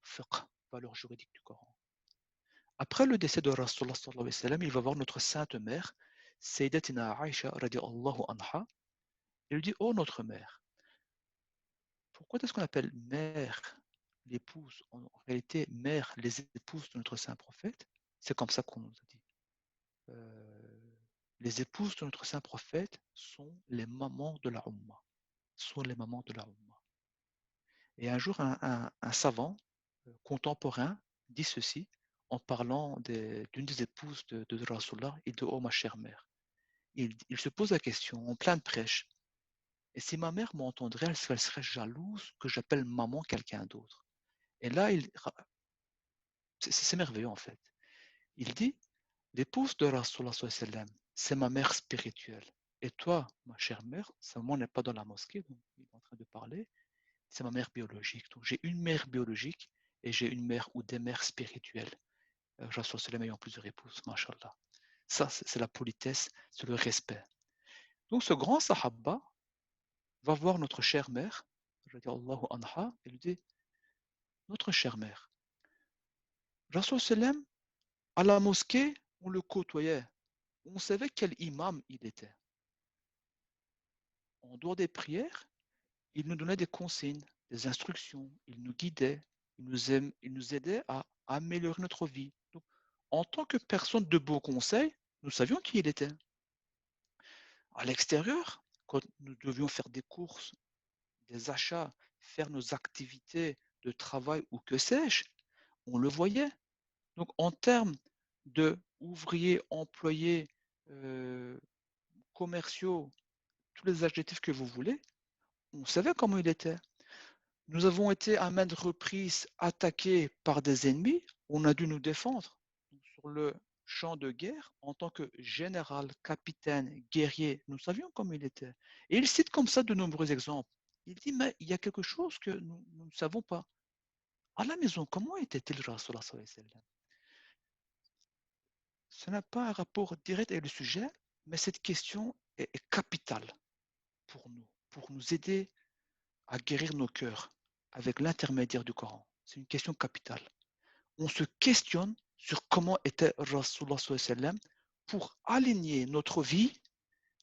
Fiqh, valeurs juridiques du Coran. Après le décès de Rasulullah sallallahu alayhi wa sallam, il va voir notre sainte mère, Sayyidatina Aisha radiallahu anha, il lui dit, oh notre mère, pourquoi est-ce qu'on appelle mère l'épouse, en réalité mère les épouses de notre saint prophète? C'est comme ça qu'on nous a dit. Les épouses de notre saint prophète sont les mamans de la Ummah. Sont les mamans de la Ummah. Et un jour, un savant contemporain dit ceci en parlant d'une des épouses de Rasulullah et de « Oh ma chère mère ». Il se pose la question en pleine prêche. Et si ma mère m'entendrait, elle serait jalouse que j'appelle maman quelqu'un d'autre. Et là, c'est merveilleux en fait. Il dit, l'épouse de Rasulullah sallallahu alayhi wa sallam, c'est ma mère spirituelle. Et toi, ma chère mère, sa maman n'est pas dans la mosquée, donc il est en train de parler, c'est ma mère biologique. Donc j'ai une mère biologique et j'ai une mère ou des mères spirituelles. Rasulullah sallallahu alayhi wa sallam ayant plusieurs épouses, mashallah. Ça, c'est la politesse, c'est le respect. Donc ce grand sahaba va voir notre chère mère, radiallahu anha, et lui dit, notre chère mère, Rasul sallam, à la mosquée, on le côtoyait, on savait quel imam il était. En dehors des prières, il nous donnait des consignes, des instructions, il nous guidait, il nous aidait à améliorer notre vie. Donc, en tant que personne de beau conseil, nous savions qui il était. À l'extérieur, quand nous devions faire des courses, des achats, faire nos activités de travail ou que sais-je, on le voyait. Donc, en termes de ouvriers, employés, commerciaux, tous les adjectifs que vous voulez, on savait comment il était. Nous avons été à maintes reprises attaqués par des ennemis, on a dû nous défendre. Sur le champ de guerre, en tant que général, capitaine, guerrier, nous savions comment il était. Et il cite comme ça de nombreux exemples. Il dit, mais il y a quelque chose que nous ne savons pas. À la maison, comment était-il, Rasulullah sallallahu alayhi wa sallam? Ce n'a pas un rapport direct avec le sujet, mais cette question est capitale pour nous aider à guérir nos cœurs avec l'intermédiaire du Coran. C'est une question capitale. On se questionne sur comment était Rasulullah sallallahu alayhi wa sallam pour aligner notre vie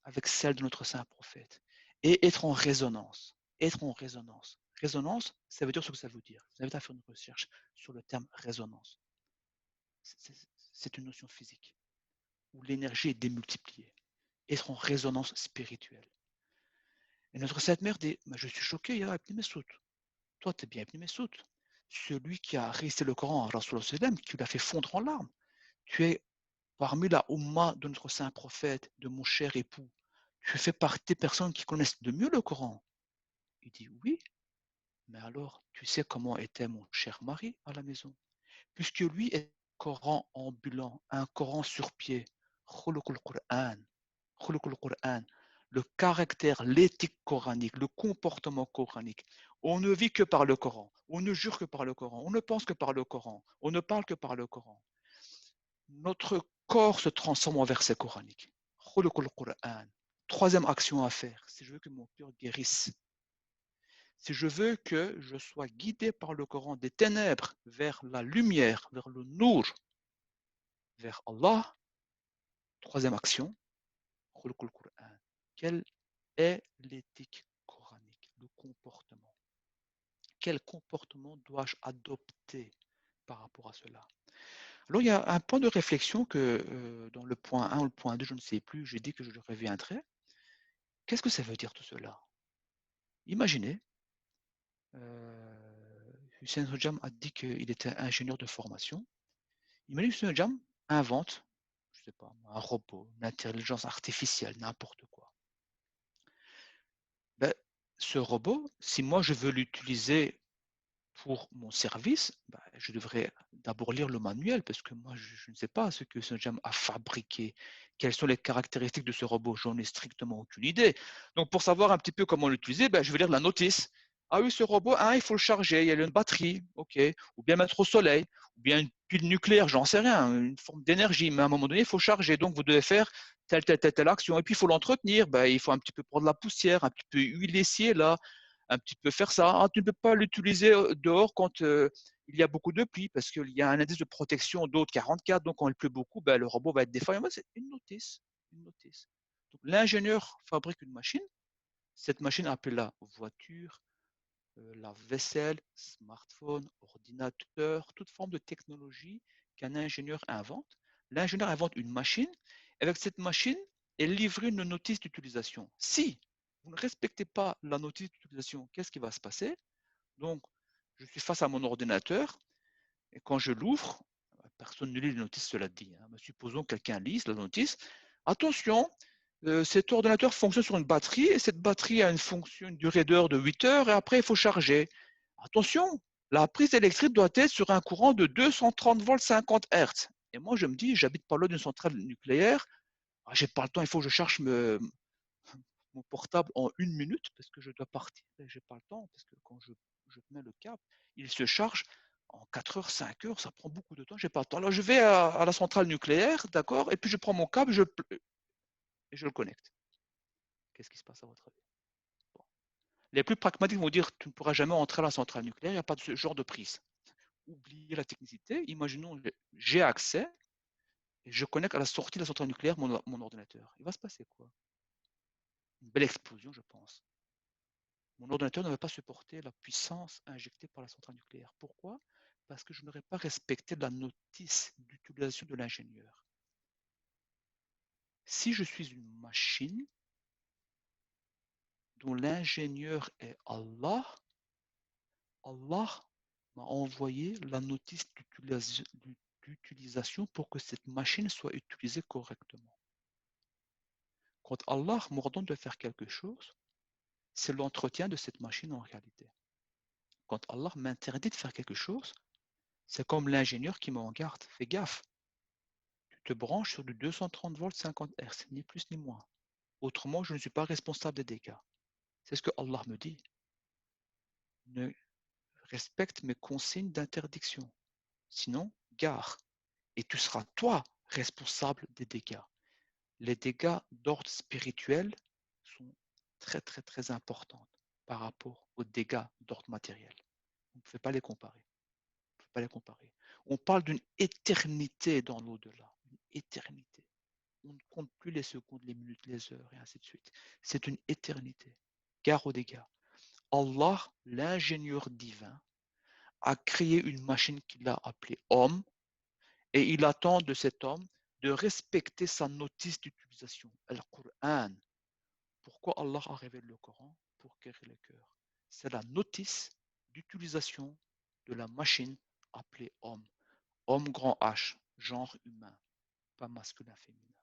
avec celle de notre saint prophète et être en résonance. Être en résonance. Résonance, ça veut dire ce que ça veut dire. Vous avez à faire une recherche sur le terme résonance. C'est une notion physique où l'énergie est démultipliée. Être en résonance spirituelle. Et notre sainte mère dit, je suis choqué, ya Ibn Messoud. Toi, tu es bien Ibn Messoud. Celui qui a récité le Coran à Rasulullah sallam, qui l'a fait fondre en larmes. Tu es parmi la Ummah de notre saint prophète, de mon cher époux. Tu fais partie des personnes qui connaissent le mieux le Coran. Il dit, oui, mais alors, tu sais comment était mon cher mari à la maison? Puisque lui est un Coran ambulant, un Coran sur pied. Khuluqul Qur'an. Khuluqul Qur'an. Le caractère, l'éthique coranique, le comportement coranique. On ne vit que par le Coran. On ne jure que par le Coran. On ne pense que par le Coran. On ne parle que par le Coran. Notre corps se transforme en verset coranique. Khuluqul Qur'an. Troisième action à faire, si je veux que mon cœur guérisse, si je veux que je sois guidé par le Coran des ténèbres vers la lumière, vers le nour, vers Allah, troisième action, khuluqul Qur'an. Quelle est l'éthique coranique, le comportement? Quel comportement dois-je adopter par rapport à cela? Alors, il y a un point de réflexion que dans le point 1 ou le point 2, je ne sais plus, j'ai dit que je le reviendrai. Qu'est-ce que ça veut dire tout cela? Imaginez, Hussein Hojam a dit qu'il était ingénieur de formation. Imaginez Hussein Hojam invente, je ne sais pas, un robot, une intelligence artificielle, n'importe quoi. Ben, ce robot, si moi je veux l'utiliser pour mon service, je devrais d'abord lire le manuel parce que moi je ne sais pas ce que ce Jam a fabriqué. Quelles sont les caractéristiques de ce robot? J'en ai strictement aucune idée. Donc pour savoir un petit peu comment l'utiliser, je vais lire la notice. Ah oui, ce robot, il faut le charger, il y a une batterie, ok, ou bien mettre au soleil, ou bien une pile nucléaire, j'en sais rien, une forme d'énergie, mais à un moment donné, il faut charger, donc vous devez faire telle action, et puis il faut l'entretenir, il faut un petit peu prendre la poussière, un petit peu huiler ci et là, un petit peu faire ça. Tu ne peux pas l'utiliser dehors quand il y a beaucoup de pluie parce qu'il y a un indice de protection d'eau de 44, donc quand il pleut beaucoup, le robot va être défaillant. C'est une notice. Une notice. Donc l'ingénieur fabrique une machine. Cette machine appelle la voiture, la vaisselle, smartphone, ordinateur, toute forme de technologie qu'un ingénieur invente. L'ingénieur invente une machine. Avec cette machine, elle livre une notice d'utilisation. Si vous ne respectez pas la notice d'utilisation, qu'est-ce qui va se passer? Donc, je suis face à mon ordinateur, Et quand je l'ouvre, personne ne lit la notice, cela dit. Mais supposons que quelqu'un lise la notice. Attention, cet ordinateur fonctionne sur une batterie et cette batterie a une durée d'heure de 8 heures et après il faut charger. Attention, la prise électrique doit être sur un courant de 230 volts 50 Hz. Et moi je me dis, j'habite pas loin d'une centrale nucléaire, j'ai pas le temps, il faut que je charge mon portable en 1 minute parce que je dois partir et j'ai pas le temps parce que quand je mets le câble, il se charge en 4 heures, 5 heures, ça prend beaucoup de temps, j'ai pas le temps. Alors je vais à la centrale nucléaire, d'accord, et puis je prends mon câble et je le connecte. Qu'est-ce qui se passe à votre avis? Bon. Les plus pragmatiques vont dire tu ne pourras jamais entrer à la centrale nucléaire, il n'y a pas de ce genre de prise. Oubliez la technicité, imaginons j'ai accès et je connecte à la sortie de la centrale nucléaire mon ordinateur. Il va se passer quoi? Une belle explosion, je pense. Mon ordinateur ne va pas supporter la puissance injectée par la centrale nucléaire. Pourquoi? Parce que je n'aurais pas respecté la notice d'utilisation de l'ingénieur. Si je suis une machine dont l'ingénieur est Allah, Allah m'a envoyé la notice d'utilisation pour que cette machine soit utilisée correctement. Quand Allah m'ordonne de faire quelque chose, c'est l'entretien de cette machine en réalité. Quand Allah m'interdit de faire quelque chose, c'est comme l'ingénieur qui m'en garde. Fais gaffe, tu te branches sur du 230 volts 50 Hz, ni plus ni moins. Autrement, je ne suis pas responsable des dégâts. C'est ce que Allah me dit. Ne respecte mes consignes d'interdiction. Sinon, gare. Et tu seras toi responsable des dégâts. Les dégâts d'ordre spirituel sont très très très importants par rapport aux dégâts d'ordre matériel. On ne peut pas les comparer. On ne peut pas les comparer. On parle d'une éternité dans l'au-delà. Une éternité. On ne compte plus les secondes, les minutes, les heures et ainsi de suite. C'est une éternité. Gare aux dégâts. Allah, l'ingénieur divin, a créé une machine qu'il a appelée homme et il attend de cet homme de respecter sa notice d'utilisation, le Coran. Pourquoi Allah a révélé le Coran? Pour guérir le cœur. C'est la notice d'utilisation de la machine appelée homme. Homme grand H, genre humain, pas masculin, féminin.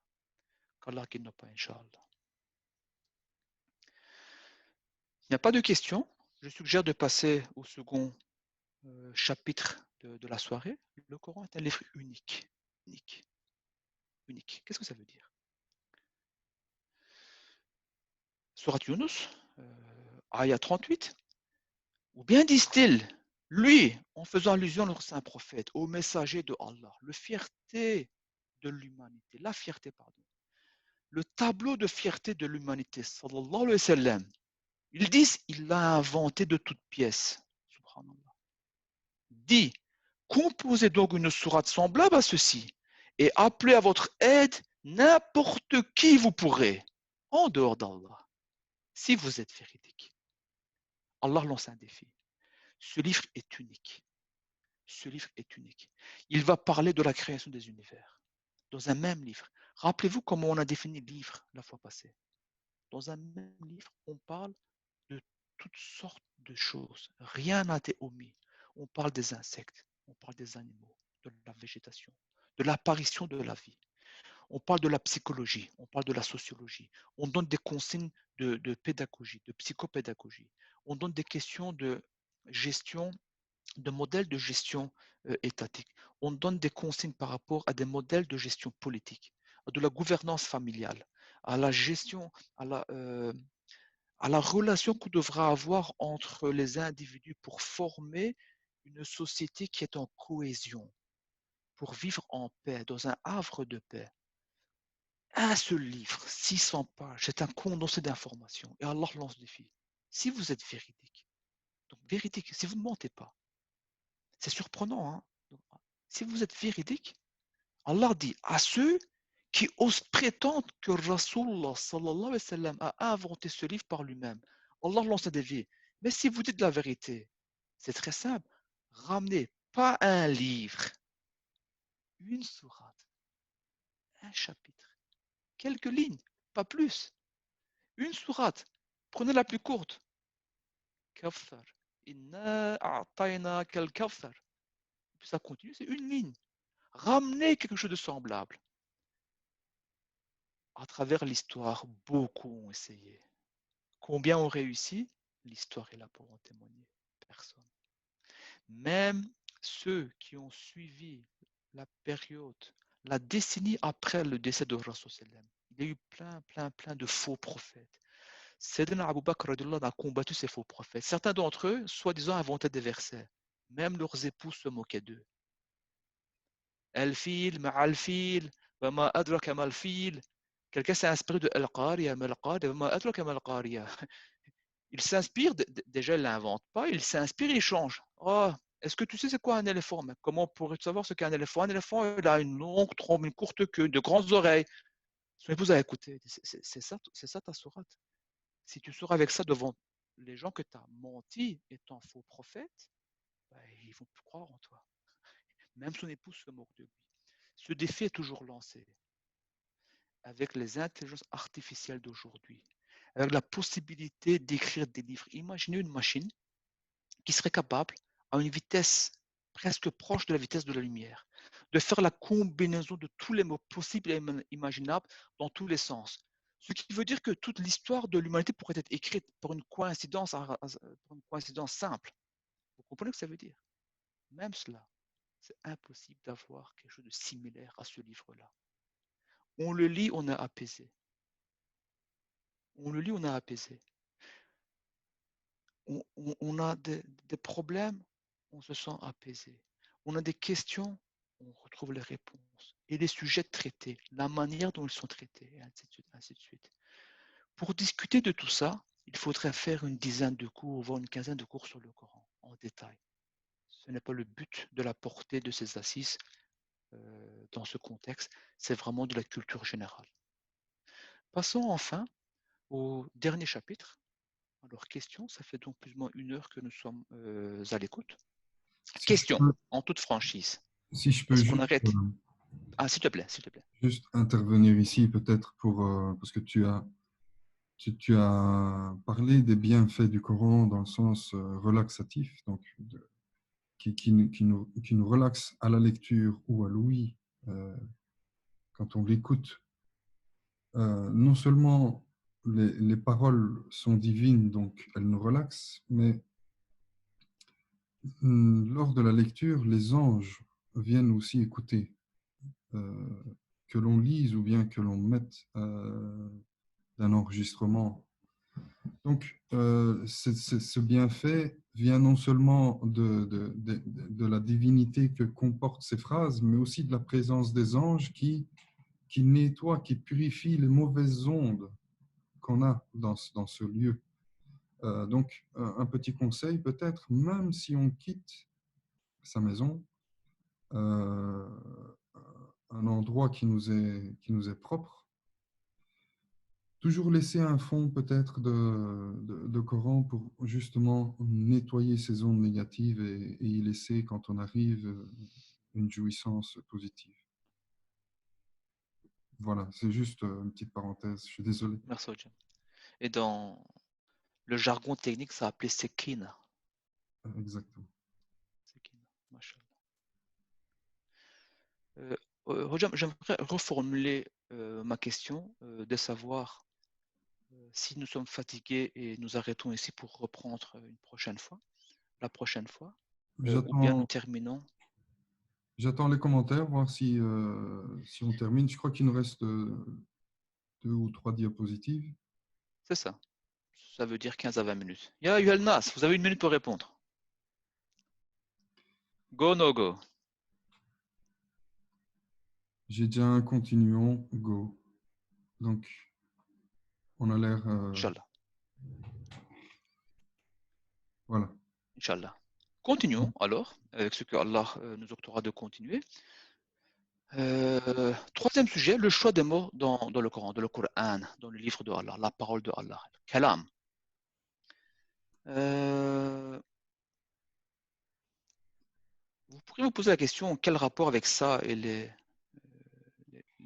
Qu'Allah qu'il n'a pas, Inch'Allah. Il n'y a pas de questions. Je suggère de passer au second chapitre de la soirée. Le Coran est un livre unique. Unique. Unique. Qu'est-ce que ça veut dire? Surat Yunus, ayat 38. Ou bien disent-ils, lui, en faisant allusion à notre saint prophète, au messager de Allah, la fierté de l'humanité, le tableau de fierté de l'humanité, sallallahu alayhi wa sallam, ils disent, il l'a inventé de toutes pièces. Subhanallah. Dit, composez donc une sourate semblable à ceci et appelez à votre aide n'importe qui vous pourrez, en dehors d'Allah, si vous êtes véridique. Allah lance un défi. Ce livre est unique. Ce livre est unique. Il va parler de la création des univers. Dans un même livre. Rappelez-vous comment on a défini livre la fois passée. Dans un même livre, on parle de toutes sortes de choses. Rien n'a été omis. On parle des insectes, on parle des animaux, de la végétation, de l'apparition de la vie. On parle de la psychologie, on parle de la sociologie. On donne des consignes de pédagogie, de psychopédagogie. On donne des questions de gestion, de modèles de gestion étatique. On donne des consignes par rapport à des modèles de gestion politique, à de la gouvernance familiale, à la gestion, à la relation qu'on devra avoir entre les individus pour former une société qui est en cohésion, pour vivre en paix, dans un havre de paix. Un seul livre, 600 pages, c'est un condensé d'informations. Et Allah lance le défi. Si vous êtes véridique, donc véridique, si vous ne mentez pas, c'est surprenant, hein? Donc, si vous êtes véridique, Allah dit à ceux qui osent prétendre que Rasulullah sallallahu alayhi wa sallam a inventé ce livre par lui-même. Allah lance un défi. Mais si vous dites la vérité, c'est très simple. Ramenez pas un livre, une sourate, un chapitre, quelques lignes, pas plus. Une sourate. Prenez la plus courte. Kafar. Inna a'tayna kal kafar. puis ça continue, c'est une ligne. Ramener quelque chose de semblable. À travers l'histoire, beaucoup ont essayé. Combien ont réussi? L'histoire est là pour en témoigner. Personne. Même ceux qui ont suivi la période, la décennie après le décès de Rasul, il y a eu plein de faux prophètes. Sayyidina Abu Bakr a combattu ces faux prophètes. Certains d'entre eux, soi-disant, inventaient des versets. Même leurs épouses se moquaient d'eux. Al-fil, ma'al-fil, wa ma adraka mal-fil. Quelqu'un s'est inspiré de Al-Qariya, Mal-Qariya, wa ma adraka mal-Qariya. Il s'inspire, déjà il l'invente pas, il s'inspire, il change. Oh, est-ce que tu sais c'est quoi un éléphant? Mais comment pourrais-tu savoir ce qu'est un éléphant? Un éléphant, il a une longue trompe, une courte queue, de grandes oreilles. Son épouse a écouté. C'est ça ta sourate. Si tu sors avec ça devant les gens que tu as menti étant faux prophète, ben, ils vont plus croire en toi. Même son épouse se moque de lui. Ce défi est toujours lancé avec les intelligences artificielles d'aujourd'hui, avec la possibilité d'écrire des livres. Imaginez une machine qui serait capable, à une vitesse presque proche de la vitesse de la lumière, de faire la combinaison de tous les mots possibles et imaginables dans tous les sens. Ce qui veut dire que toute l'histoire de l'humanité pourrait être écrite pour une coïncidence simple. Vous comprenez ce que ça veut dire? Même cela, c'est impossible d'avoir quelque chose de similaire à ce livre-là. On le lit, on est apaisé. On le lit, on est apaisé. On a des problèmes, on se sent apaisé. On a des questions, on retrouve les réponses. Et les sujets traités, la manière dont ils sont traités, et ainsi de suite, ainsi de suite. Pour discuter de tout ça, il faudrait faire une dizaine de cours, voire une quinzaine de cours sur le Coran, en détail. Ce n'est pas le but de la portée de ces assises dans ce contexte, c'est vraiment de la culture générale. Passons enfin au dernier chapitre. Alors, question, ça fait donc plus ou moins 1 heure que nous sommes à l'écoute. Si je Question, peux, en toute franchise. si je peux Est-ce qu'on juste, arrête? Ah, s'il te plaît, s'il te plaît. juste intervenir ici, peut-être pour, parce que tu as parlé des bienfaits du Coran dans le sens relaxatif, donc qui nous relaxe à la lecture ou à l'ouïe quand on l'écoute. Non seulement les paroles sont divines, donc elles nous relaxent, mais lors de la lecture, les anges viennent aussi écouter. Que l'on lise ou bien que l'on mette d'un enregistrement. Donc, ce bienfait vient non seulement de la divinité que comportent ces phrases, mais aussi de la présence des anges qui nettoient, qui purifient les mauvaises ondes qu'on a dans ce lieu. Donc, un petit conseil peut-être, même si on quitte sa maison, un endroit qui nous est propre, toujours laisser un fond peut-être de Coran pour justement nettoyer ces ondes négatives et y laisser, quand on arrive, une jouissance positive. Voilà, c'est juste une petite parenthèse, je suis désolé. Merci, Odjan. Et dans le jargon technique, ça s'appelait Sekina. Exactement. Sekina, machallah. Hodjam, j'aimerais reformuler ma question de savoir si nous sommes fatigués et nous arrêtons ici pour reprendre une prochaine fois, la prochaine fois, ou bien nous J'attends, terminons. j'attends les commentaires, voir si on termine. Je crois qu'il nous reste 2 ou 3 diapositives. C'est ça. Ça veut dire 15 à 20 minutes. Ya Yuhel Nas, vous avez 1 minute pour répondre. Go, no go. J'ai déjà un continuons, go. Donc, on a l'air... Inch'Allah. voilà. Inch'Allah. Continuons alors avec ce que Allah nous octroiera de continuer. Troisième sujet, le choix des mots dans le Coran, dans le Coran, dans le livre de Allah, la parole de Allah, kalam. Vous pourriez vous poser la question, quel rapport avec ça et les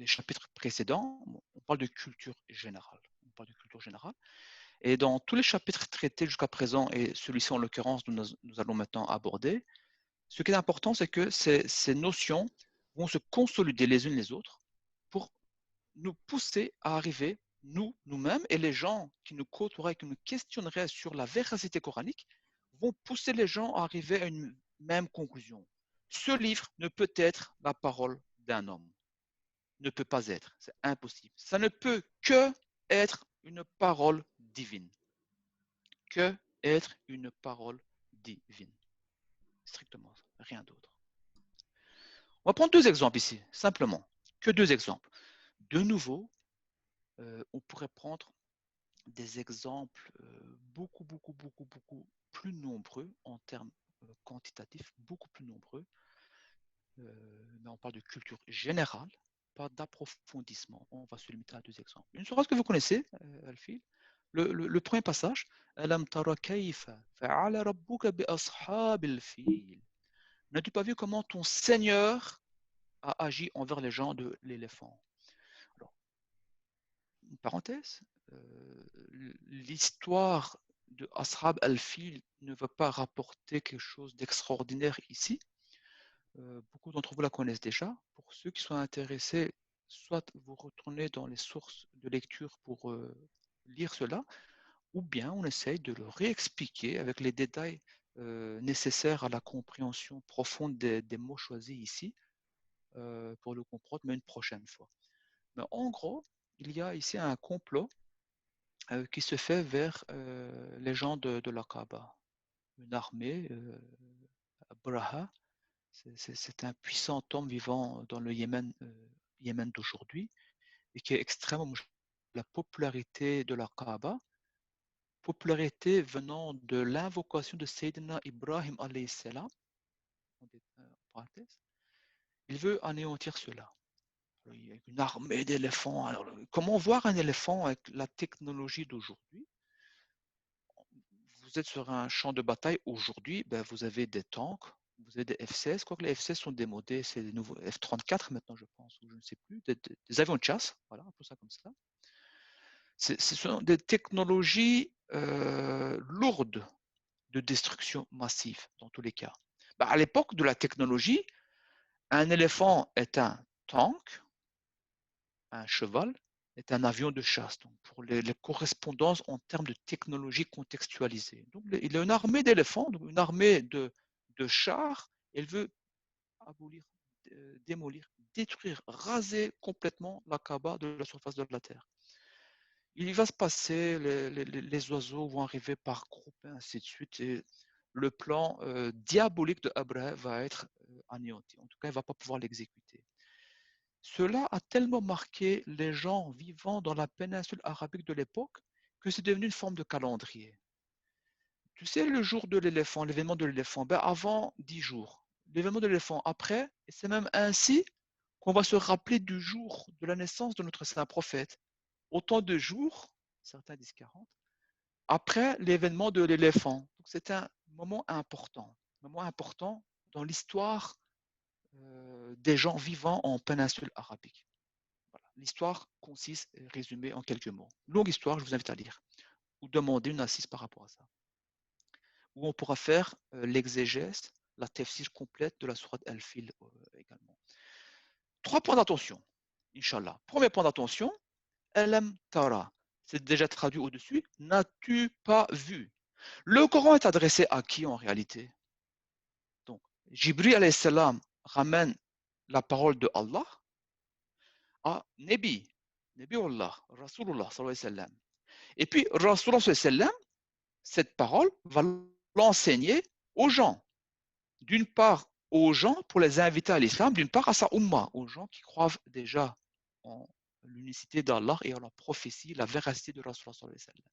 chapitres précédents? On parle de culture générale. On parle de culture générale. Et dans tous les chapitres traités jusqu'à présent, et celui-ci en l'occurrence, nous allons maintenant aborder, Ce qui est important, c'est que ces notions vont se consolider les unes les autres pour nous pousser à arriver, nous-mêmes, et les gens qui nous côtoieraient, qui nous questionneraient sur la véracité coranique, vont pousser les gens à arriver à une même conclusion. Ce livre ne peut être la parole d'un homme. Ne peut pas être. C'est impossible. Ça ne peut que être une parole divine. Que être une parole divine. Strictement rien d'autre. On va prendre deux exemples ici, simplement. Que deux exemples. De nouveau, on pourrait prendre des exemples beaucoup plus nombreux en termes quantitatifs, beaucoup plus nombreux. Mais on parle de culture générale, pas d'approfondissement. On va se limiter à deux exemples. Une chose que vous connaissez, Alfil, le premier passage, Alam tara kayfa fa'ala rabbuka bi ashabil fil. N'as-tu pas vu comment ton Seigneur a agi envers les gens de l'éléphant? Alors, une parenthèse, l'histoire de Ashab al-Fil ne va pas rapporter quelque chose d'extraordinaire ici. Beaucoup d'entre vous la connaissent déjà. Pour ceux qui sont intéressés, soit vous retournez dans les sources de lecture pour lire cela, ou bien on essaye de le réexpliquer avec les détails nécessaires à la compréhension profonde des mots choisis ici pour le comprendre, mais une prochaine fois. Mais en gros, il y a ici un complot qui se fait vers les gens de la Kaaba. Une armée, Abraha, c'est un puissant homme vivant dans le Yémen, Yémen d'aujourd'hui, et qui est extrêmement la popularité de la Kaaba, popularité venant de l'invocation de Sayyidina Ibrahim alayhi salam, il veut anéantir cela. Il y a une armée d'éléphants. Alors, comment voir un éléphant avec la technologie d'aujourd'hui? Vous êtes sur un champ de bataille aujourd'hui, ben vous avez des tanks, vous avez des F-16, quoique les F-16 sont démodés, c'est des nouveaux F-34 maintenant, je pense, ou je ne sais plus, des avions de chasse, voilà, un peu ça comme ça. Ce sont des technologies lourdes de destruction massive, dans tous les cas. Ben, à l'époque de la technologie, un éléphant est un tank, un cheval est un avion de chasse. Donc, pour les correspondances en termes de technologie contextualisée. Donc, il a une armée d'éléphants, une armée de chars. Elle veut abolir, démolir, détruire, raser complètement la Kaaba de la surface de la Terre. Il va se passer, les oiseaux vont arriver par groupes, et ainsi de suite. Et le plan diabolique de Abraham va être anéanti. En tout cas, il ne va pas pouvoir l'exécuter. Cela a tellement marqué les gens vivant dans la péninsule arabique de l'époque que c'est devenu une forme de calendrier. Tu sais, le jour de l'éléphant, l'événement de l'éléphant, ben avant 10 jours. L'événement de l'éléphant après, et c'est même ainsi qu'on va se rappeler du jour de la naissance de notre saint prophète. Autant de jours, certains disent 40, après l'événement de l'éléphant. C'est un moment important dans l'histoire des gens vivant en péninsule arabique. Voilà. L'histoire consiste, résumée en quelques mots. Longue histoire, je vous invite à lire ou demander une assise par rapport à ça. Où on pourra faire l'exégèse, la tafsir complète de la sourate Al-Fil également. 3 points d'attention, Inch'Allah. Premier point d'attention, Alam Tara. C'est déjà traduit au-dessus. N'as-tu pas vu? Le Coran est adressé à qui en réalité? Donc, Jibril alayhi salam ramène la parole de Allah à Nabi, Nabiullah, Rasulullah sallallahu alayhi wa sallam. Et puis, Rasulullah sallallahu alayhi wa sallam, cette parole va l'enseigner aux gens. D'une part, aux gens pour les inviter à l'islam, d'une part à sa umma, aux gens qui croient déjà en l'unicité d'Allah et en la prophétie, la véracité de Rasulullah sallallahu alayhi wa sallam.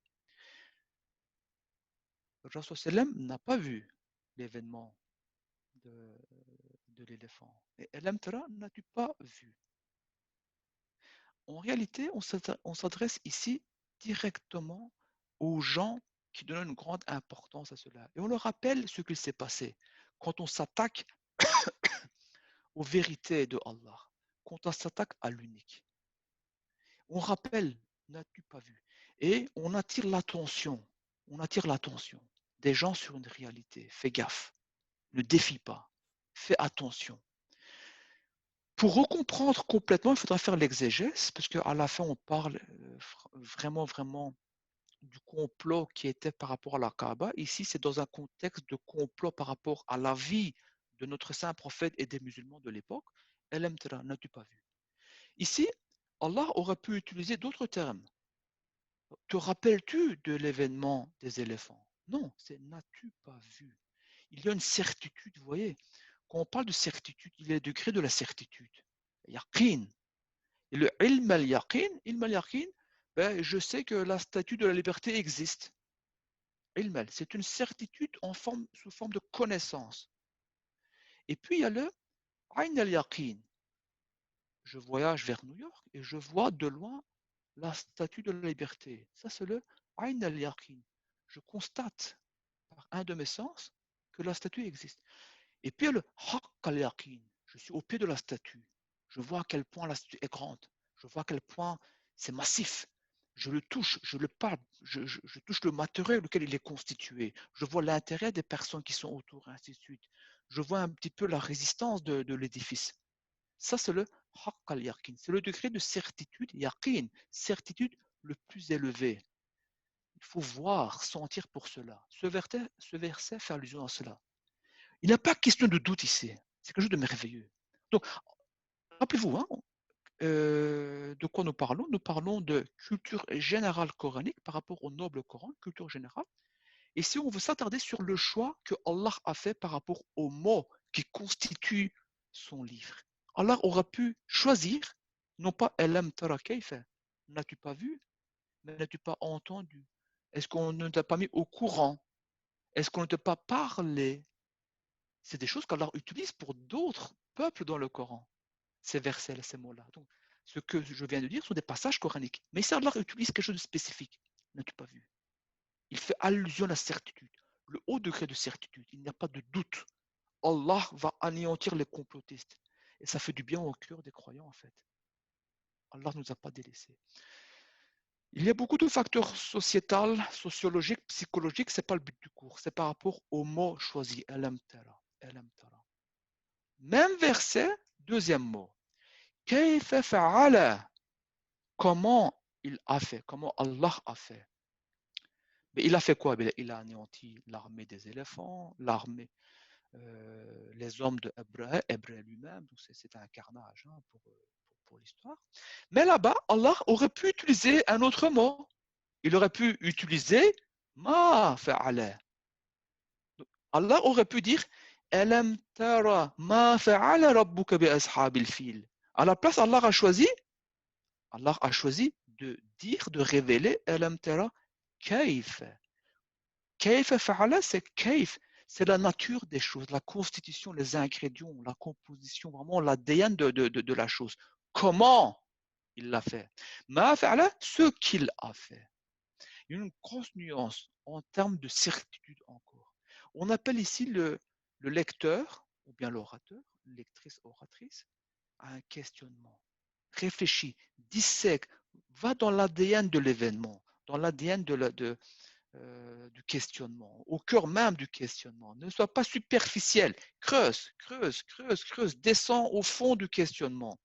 Rasulullah sallallahu alayhi wa sallam n'a pas vu l'événement de l'éléphant. Et Alam Tara, n'as-tu pas vu? En réalité, on s'adresse ici directement aux gens qui donnent une grande importance à cela. Et on leur rappelle ce qu'il s'est passé quand on s'attaque aux vérités de Allah, quand on s'attaque à l'unique. On rappelle, n'as-tu pas vu? Et on attire l'attention des gens sur une réalité. Fais gaffe, ne défie pas. Fais attention. Pour recomprendre complètement, il faudra faire l'exégèse, parce qu'à la fin, on parle vraiment, vraiment du complot qui était par rapport à la Kaaba. Ici, c'est dans un contexte de complot par rapport à la vie de notre saint prophète et des musulmans de l'époque. Alam tara, n'as-tu pas vu? Ici, Allah aurait pu utiliser d'autres termes. Te rappelles-tu de l'événement des éléphants? Non, c'est n'as-tu pas vu? Il y a une certitude, vous voyez. Quand on parle de certitude, il y a le degré de la certitude. Yaqin. Et le ilm al-yaqin, ben, je sais que la statue de la liberté existe. Ilm, c'est une certitude sous forme de connaissance. Et puis il y a le ayn al-yaqin. Je voyage vers New York et je vois de loin la statue de la liberté. Ça, c'est le ayn al-yaqin. Je constate par un de mes sens que la statue existe. Et puis il y a le haqq al-yaqin. Je suis au pied de la statue. Je vois à quel point la statue est grande. Je vois à quel point c'est massif. Je le touche, je le parle, je touche le matériel auquel il est constitué. Je vois l'intérêt des personnes qui sont autour, ainsi de suite. Je vois un petit peu la résistance de l'édifice. Ça, c'est le haqq al-yaqin. C'est le degré de certitude, yaqin, certitude le plus élevé. Il faut voir, sentir pour cela. Ce verset fait allusion à cela. Il n'y a pas question de doute ici. C'est quelque chose de merveilleux. Donc, rappelez-vous, hein, de quoi nous parlons? Nous parlons de culture générale coranique par rapport au noble Coran, culture générale. Et si on veut s'attarder sur le choix que Allah a fait par rapport aux mots qui constituent son livre, Allah aura pu choisir, non pas Elam tara kayfa, n'as-tu pas vu, mais n'as-tu pas entendu? Est-ce qu'on ne t'a pas mis au courant? Est-ce qu'on ne t'a pas parlé? C'est des choses qu'Allah utilise pour d'autres peuples dans le Coran, ces versets, ces mots-là. Donc, ce que je viens de dire sont des passages coraniques. Mais ici, Allah utilise quelque chose de spécifique. N'as-tu pas vu? Il fait allusion à la certitude, le haut degré de certitude. Il n'y a pas de doute. Allah va anéantir les complotistes. Et ça fait du bien au cœur des croyants, en fait. Allah ne nous a pas délaissés. Il y a beaucoup de facteurs sociétals, sociologiques, psychologiques. Ce n'est pas le but du cours. C'est par rapport aux mots choisis. Alam tara, alam tara. Même verset, deuxième mot. Kayfa fa'ala. Comment il a fait, comment Allah a fait. Mais il a fait quoi? Il a anéanti l'armée des éléphants, l'armée, les hommes de Hébreu lui-même. Donc c'est un carnage, hein, pour l'histoire. Mais là-bas, Allah aurait pu utiliser un autre mot. Il aurait pu utiliser ma fa'ala. Allah aurait pu dire Alam tara ma fa'ala rabbuka bi ashabil fil. À la place, Allah a choisi de dire, de révéler Alam tara kayf. Kayf fa'ala, c'est kayf. C'est la nature des choses, la constitution, les ingrédients, la composition, vraiment l'ADN de la chose. Comment il l'a fait? Ma fa'ala, ce qu'il a fait. Il y a une grosse nuance en termes de certitude encore. On appelle ici le lecteur, ou bien l'orateur, lectrice, oratrice, à un questionnement. Réfléchis, dissèque, va dans l'ADN de l'événement, dans l'ADN du questionnement, au cœur même du questionnement. Ne sois pas superficiel. Creuse, creuse, creuse, creuse. Descends au fond du questionnement.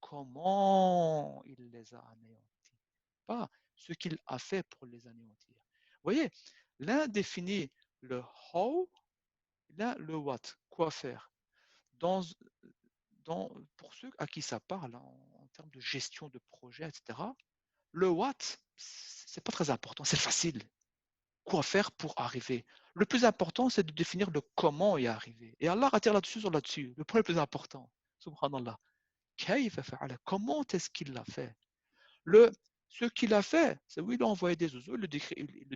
Comment il les a anéantis? Pas ce qu'il a fait pour les anéantir. Vous voyez, l'un définit le how, l'un le what. Quoi faire? Dans, pour ceux à qui ça parle, hein, en termes de gestion de projet, etc., le what, c'est pas très important, c'est facile. Quoi faire pour arriver? Le plus important, c'est de définir le comment y arriver. Et Allah attire là-dessus sur là-dessus. Le point le plus important, subhanallah. Comment est-ce qu'il l'a fait? Ce qu'il a fait, c'est oui, il a envoyé des oiseaux, il le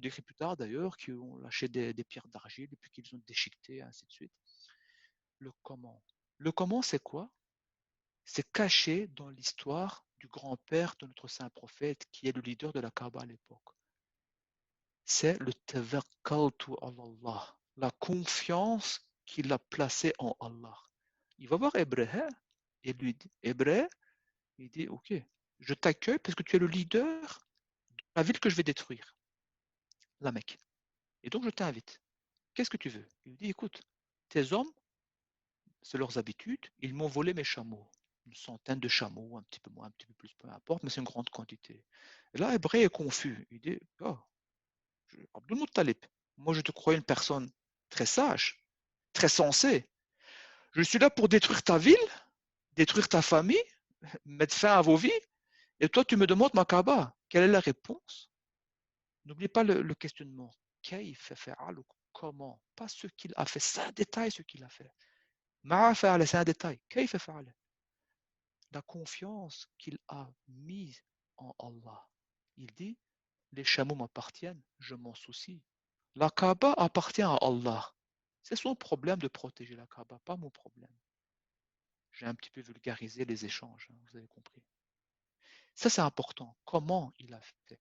décrit plus tard d'ailleurs, qui ont lâché des pierres d'argile et puis qu'ils ont déchiqueté, ainsi de suite. Le comment. Le comment, c'est quoi? C'est caché dans l'histoire du grand-père de notre saint prophète, qui est le leader de la Kaaba à l'époque. C'est le tawakkaltu ala Allah, la confiance qu'il a placée en Allah. Il va voir Hébreu et lui dit, Hébreu, il dit, ok, je t'accueille parce que tu es le leader de la ville que je vais détruire, la Mecque. Et donc je t'invite. Qu'est-ce que tu veux? Il lui dit, écoute, tes hommes, c'est leurs habitudes, ils m'ont volé mes chameaux. Une centaine de chameaux, un petit peu moins, un petit peu plus, peu importe, mais c'est une grande quantité. Et là, Hébreu est confus. Il dit, oh, Abdul Muttalib, moi je te crois une personne très sage, très sensée. Je suis là pour détruire ta ville, détruire ta famille, mettre fin à vos vies, et toi tu me demandes ma Kaaba. Quelle est la réponse? N'oublie pas le questionnement. Comment? Pas ce qu'il a fait, c'est un détail ce qu'il a fait. C'est un détail. La confiance qu'il a mise en Allah. Il dit, les chameaux m'appartiennent, je m'en soucie. La Kaaba appartient à Allah. C'est son problème de protéger la Kaaba, pas mon problème. J'ai un petit peu vulgarisé les échanges, hein, vous avez compris. Ça, c'est important. Comment il a fait?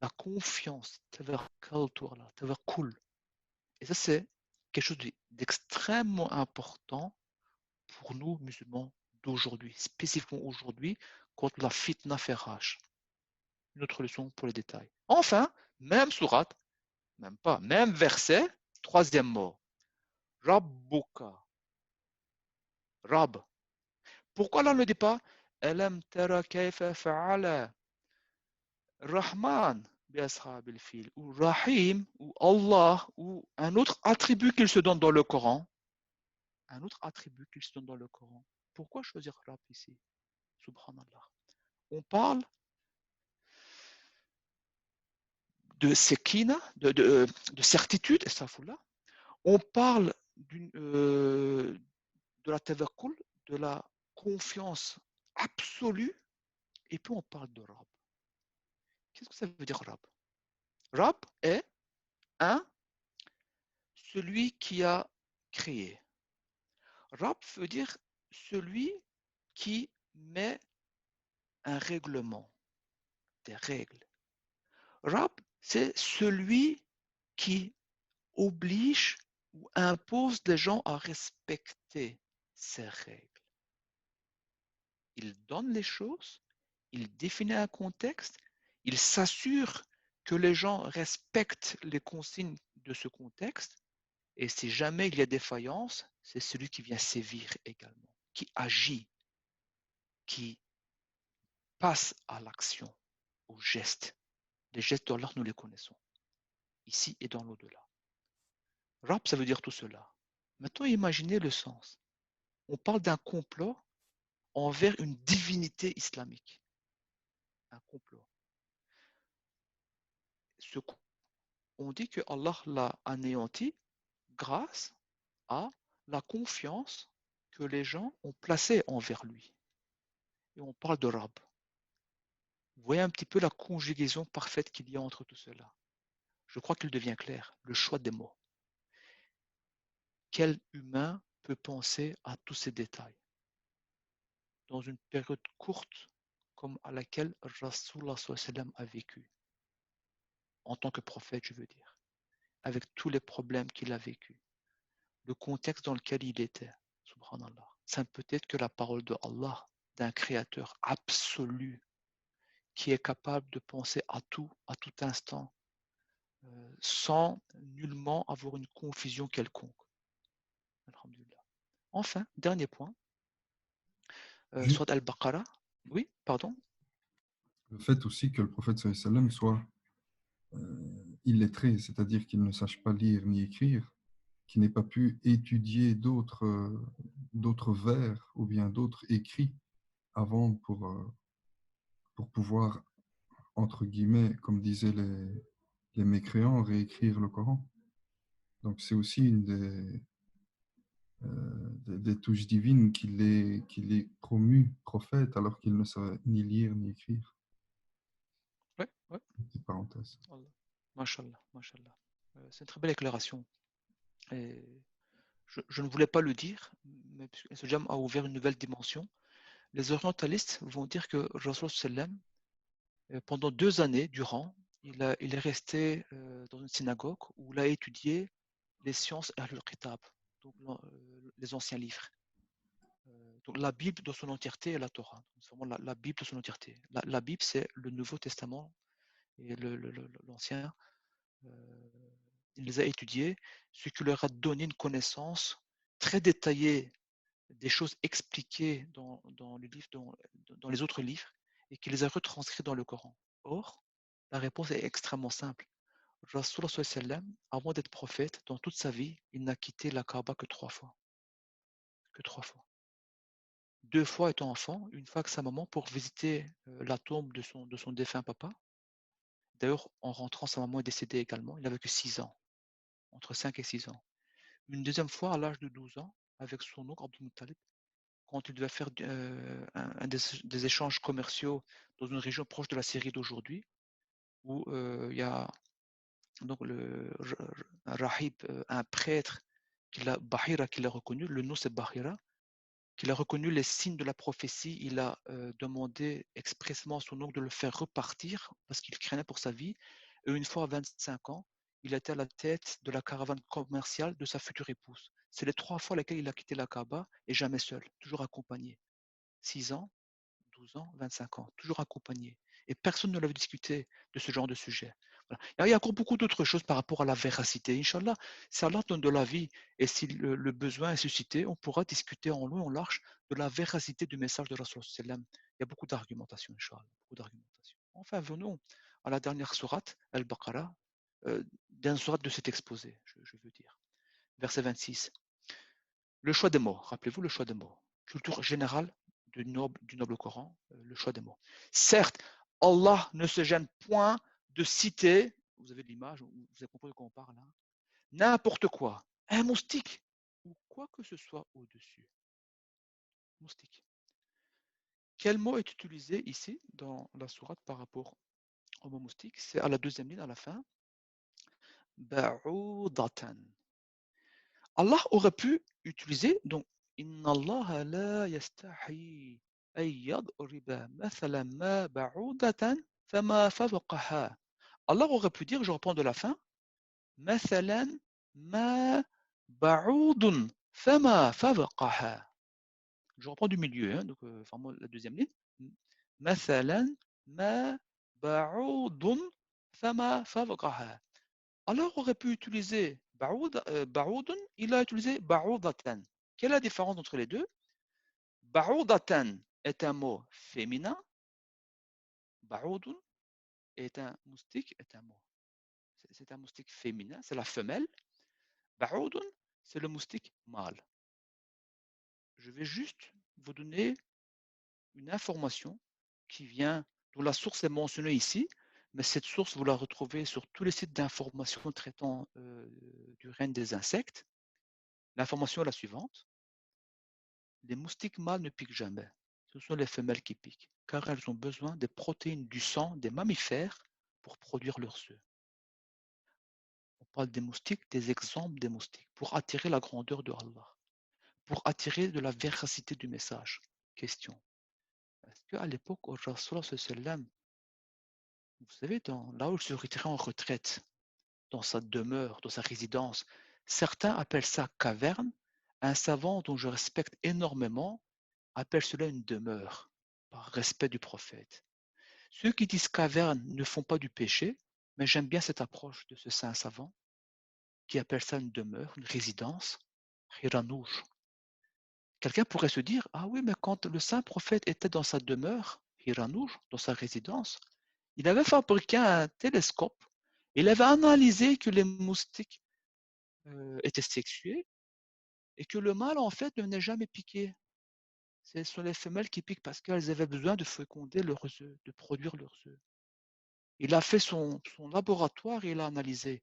La confiance, cool. Et ça, c'est quelque chose d'extrêmement important pour nous, musulmans d'aujourd'hui, spécifiquement aujourd'hui, quand la fitna fait rage. Une autre leçon pour les détails. Enfin, même sourate, même pas, même verset, troisième mot. Rabbuka. Rab. Pourquoi là on ne dit pas Alam tara kayfa fa'ala Rahman bi ashabil fil ou Rahim ou Allah ou un autre attribut qu'il se donne dans le Coran. Un autre attribut qu'il se donne dans le Coran. Pourquoi choisir Rab ici? Subhanallah. On parle de sekina, de certitude, là. On parle de la tawakkul, de la confiance absolue, et puis on parle de Rab. Qu'est-ce que ça veut dire Rab? Rab est un, celui qui a créé. Rab veut dire celui qui met un règlement, des règles. Rab, c'est celui qui oblige ou impose les gens à respecter ces règles. Il donne les choses, il définit un contexte, il s'assure que les gens respectent les consignes de ce contexte, et si jamais il y a défaillance, c'est celui qui vient sévir également, qui agit, qui passe à l'action, au geste. Les gestes d'Allah, nous les connaissons, ici et dans l'au-delà. Rab, ça veut dire tout cela. Maintenant, imaginez le sens. On parle d'un complot envers une divinité islamique. Un complot. On dit que Allah l'a anéanti grâce à la confiance que les gens ont placée envers lui. Et on parle de Rab. Vous voyez un petit peu la conjugaison parfaite qu'il y a entre tout cela. Je crois qu'il devient clair, le choix des mots. Quel humain peut penser à tous ces détails dans une période courte comme à laquelle Rasulullah a vécu, en tant que prophète, je veux dire, avec tous les problèmes qu'il a vécu, le contexte dans lequel il était, subhanallah. C'est peut-être que la parole de Allah, d'un créateur absolu, qui est capable de penser à tout instant, sans nullement avoir une confusion quelconque. Alhamdulillah. Enfin, dernier point, Juste Surat Al-Baqarah. Oui, pardon. le fait aussi que le prophète sallallahu alayhi wa sallam soit illettré, c'est-à-dire qu'il ne sache pas lire ni écrire, qu'il n'ait pas pu étudier d'autres vers ou bien d'autres écrits avant pour pouvoir, entre guillemets, comme disaient les mécréants, réécrire le Coran. Donc c'est aussi une des touches divines qu'il est promu prophète alors qu'il ne savait ni lire ni écrire. Oui, oui. Petite parenthèse. Mashallah, mashallah. C'est une très belle déclaration. Et je ne voulais pas le dire, mais ce jam a ouvert une nouvelle dimension. Les orientalistes vont dire que Rasul sallam, pendant 2 années durant, il est resté dans une synagogue où il a étudié les sciences Ahlul Kitab, donc les anciens livres. Donc la Bible dans son entièreté et la Torah. C'est vraiment la Bible dans son entièreté. La Bible, c'est le Nouveau Testament et l'Ancien. Il les a étudiés, ce qui leur a donné une connaissance très détaillées, des choses expliquées dans le livre, dans les autres livres, et qui les a retranscrites dans le Coran. Or, la réponse est extrêmement simple. Rasulullah sallallahu alayhi wa sallam, avant d'être prophète, dans toute sa vie, il n'a quitté la Kaaba que 3 fois. Que 3 fois. 2 fois étant enfant, une fois avec sa maman pour visiter la tombe de son défunt papa. D'ailleurs, en rentrant, sa maman est décédée également. Il n'avait que 6 ans, entre 5 et 6 ans. Une deuxième fois, à l'âge de 12 ans, avec son oncle Abdul Muttalib, quand il devait faire des échanges commerciaux dans une région proche de la Syrie d'aujourd'hui, où il y a donc un rahib, un prêtre, Bahira, qui l'a reconnu, le nom c'est Bahira, qu'il a reconnu les signes de la prophétie. Il a demandé expressément à son oncle de le faire repartir parce qu'il craignait pour sa vie. Et une fois à 25 ans, il était à la tête de la caravane commerciale de sa future épouse. C'est les 3 fois lesquelles il a quitté la Kaaba et jamais seul, toujours accompagné. 6 ans, 12 ans, 25 ans, toujours accompagné. Et personne ne l'avait discuté de ce genre de sujet. Voilà. Il y a encore beaucoup d'autres choses par rapport à la véracité. Inch'Allah, si Allah donne de la vie et si le besoin est suscité, on pourra discuter en long et en large de la véracité du message de Rasul sallam. Il y a beaucoup d'argumentation, Inch'Allah. Beaucoup d'argumentation. Enfin, venons à la dernière sourate, Al-Baqarah, dernière sourate de cet exposé, je veux dire. Verset 26. Le choix des mots, rappelez-vous le choix des mots. Culture générale du noble Coran, le choix des mots. Certes, Allah ne se gêne point de citer, vous avez l'image, vous avez compris de quoi on parle, hein, n'importe quoi, un moustique ou quoi que ce soit au-dessus. Moustique. Quel mot est utilisé ici dans la sourate par rapport au mot moustique? C'est à la deuxième ligne à la fin. Ba'udatan. Allah aurait pu utiliser donc Inna Allah la yastahi ay yadriba mathalan ma ba'udatan fama fawqaha. Allah aurait pu dire, je reprends de la fin, mathalan ma ba'udun fama fawqaha. Je reprends du milieu, hein, donc vraiment la deuxième ligne. Mathalan ma ba'udun fama fawqaha. Allah aurait pu utiliser ba'oudun, il a utilisé ba'oudatan. Quelle est la différence entre les deux? Ba'oudatan est un mot féminin, ba'oudun est un moustique, est un mot. C'est un moustique féminin, c'est la femelle. Ba'oudun, c'est le moustique mâle. Je vais juste vous donner une information qui vient, dont la source est mentionnée ici, mais cette source, vous la retrouvez sur tous les sites d'information traitant du règne des insectes. L'information est la suivante. Les moustiques mâles ne piquent jamais. Ce sont les femelles qui piquent, car elles ont besoin des protéines du sang des mammifères pour produire leurs œufs. On parle des moustiques, des exemples des moustiques, pour attirer la grandeur de Allah, pour attirer de la véracité du message. Question. Est-ce qu'à l'époque, au Rasulullah sallam, vous savez, là où il se retirait en retraite, dans sa demeure, dans sa résidence, certains appellent ça caverne. Un savant dont je respecte énormément appelle cela une demeure, par respect du prophète. Ceux qui disent caverne ne font pas du péché, mais j'aime bien cette approche de ce saint savant qui appelle ça une demeure, une résidence, hiranouj. Quelqu'un pourrait se dire, ah oui, mais quand le saint prophète était dans sa demeure, hiranouj, dans sa résidence, il avait fabriqué un télescope, il avait analysé que les moustiques étaient sexués et que le mâle, en fait, ne venait jamais piquer. Ce sont les femelles qui piquent parce qu'elles avaient besoin de féconder leurs œufs, de produire leurs œufs. Il a fait son laboratoire et il a analysé.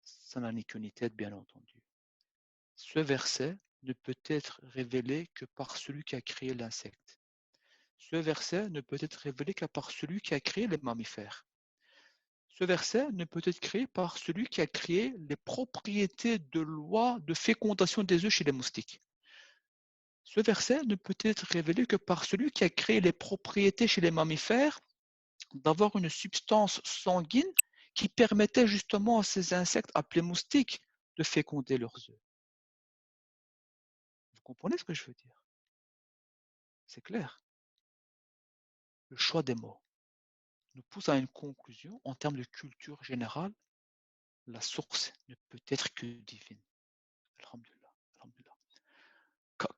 Ça n'a ni queue ni tête, bien entendu. Ce verset ne peut être révélé que par celui qui a créé l'insecte. Ce verset ne peut être révélé que par celui qui a créé les mammifères. Ce verset ne peut être créé par celui qui a créé les propriétés de loi de fécondation des œufs chez les moustiques. Ce verset ne peut être révélé que par celui qui a créé les propriétés chez les mammifères d'avoir une substance sanguine qui permettait justement à ces insectes appelés moustiques de féconder leurs œufs. Vous comprenez ce que je veux dire? C'est clair. Le choix des mots nous pousse à une conclusion en termes de culture générale. La source ne peut être que divine. Alhamdulillah. Alhamdulillah.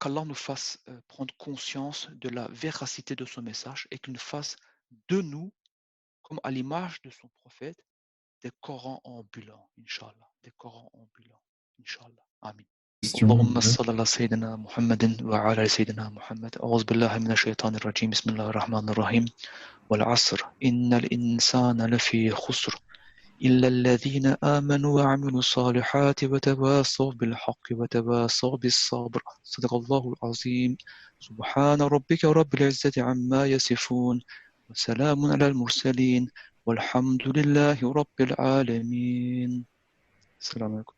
qu'Allah nous fasse prendre conscience de la véracité de son message et qu'il nous fasse de nous, comme à l'image de son prophète, des Corans ambulants, Inch'Allah. Des Corans ambulants, Inch'Allah. Amin. اللهم صل على سيدنا محمد وعلى سيدنا محمد أعوذ بالله من الشيطان الرجيم بسم الله الرحمن الرحيم والعصر إن الإنسان لفي خسر إلا الذين آمنوا وعملوا الصالحات وتواصوا بالحق وتواصوا بالصبر صدق الله العظيم سبحان ربك رب العزة عما يصفون وسلام على المرسلين والحمد لله رب العالمين السلام عليكم